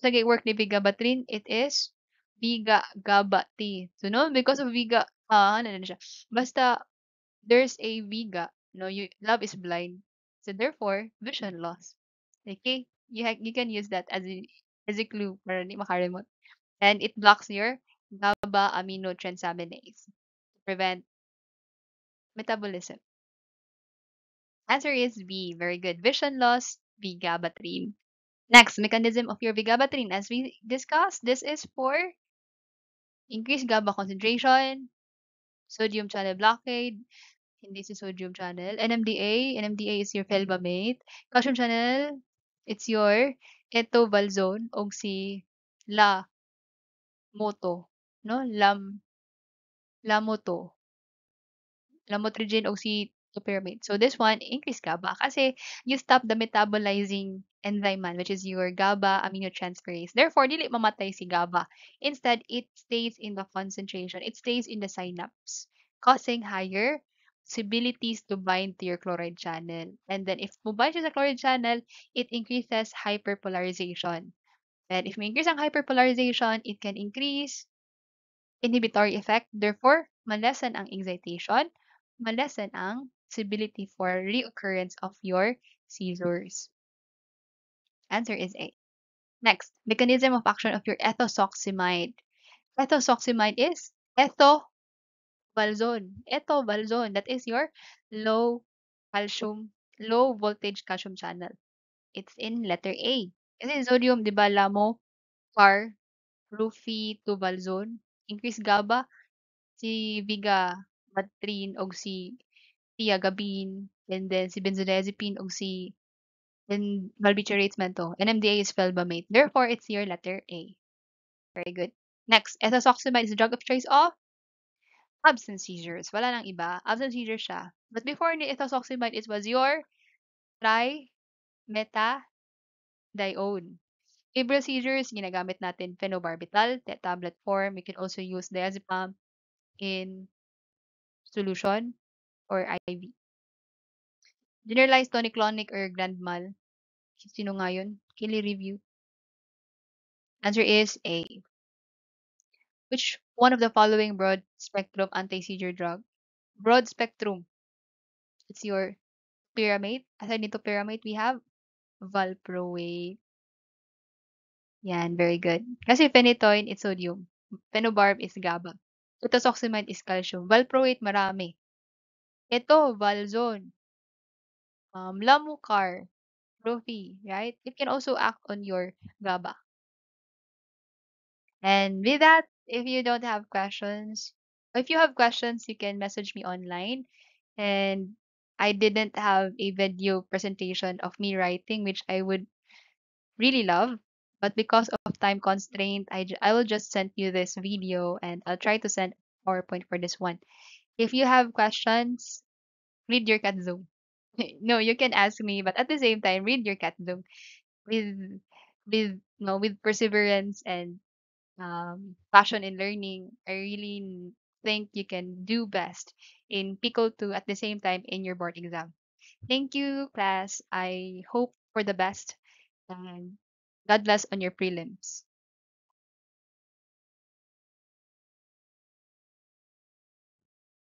Sa work ni vigabatrin, it is vigagabati. So, no, because of ano na siya. Basta, there's a viga. No, love is blind. So, therefore, vision loss. Okay? You can use that as a clue para di makalimot. And it blocks your GABA aminotransaminase to prevent metabolism. Answer is B. Very good. Vision loss, vigabatrin. Next, mechanism of your vigabatrin. As we discussed, this is for increased GABA concentration, sodium channel blockade, hindi si sodium channel, NMDA. NMDA is your felbamate. Calcium channel, it's your etovalzone o si Lamoto, no? Lamoto. Lamotrigine o si topiramate. So this one, increase GABA kasi you stop the metabolizing enzyme man, which is your GABA aminotransferase. Therefore, dili mamatay si GABA. Instead, it stays in the concentration. It stays in the synapse, causing higher possibilities to bind to your chloride channel. And then if mo bind siya sa chloride channel, it increases hyperpolarization. And if may increase ang hyperpolarization, it can increase inhibitory effect, therefore, malesen ang excitation, malesen ang possibility for reoccurrence of your seizures. Answer is A. Next, mechanism of action of your ethosuximide. Ethosuximide is etovalzone. Etovalzone, that is your low calcium, low voltage calcium channel. It's in letter A. Kasi sodium, di ba, lamo, car, rufituvalzone, increase GABA, si Vigabatrin og si Tiagabine, and then si benzodiazepine og si barbiturates man to. NMDA is felbamate. Therefore, it's your letter A. Very good. Next, ethosuximide is the drug of choice of absence seizures. Wala nang iba. Absence seizures siya. But before ni ethosuximide, it was your trimethadione. Febrile seizures, ginagamit natin phenobarbital, tablet form. We can also use diazepam in solution or IV. Generalized tonic-clonic or grand mal. Sino nga yun? Can you review? Answer is A. Which one of the following broad spectrum anti-seizure drug? Broad spectrum. It's your pyramid. Aside nito pyramid, we have valproate. Yan, very good. Kasi phenytoin, it's sodium. Phenobarb is GABA. Etosoximide is calcium. Valproate, marami. Ito, Valzone, Lamucar, Profi, right? It can also act on your GABA. And with that, if you don't have questions, if you have questions, you can message me online. And I didn't have a video presentation of me writing, which I would really love. But because of time constraint, I will just send you this video and I'll try to send PowerPoint for this one. If you have questions, read your cat Zoom. No, you can ask me, but at the same time, read your cat Zoom with with perseverance and passion in learning. I really think you can do best in Pico 2 at the same time in your board exam. Thank you, class. I hope for the best and God bless on your prelims.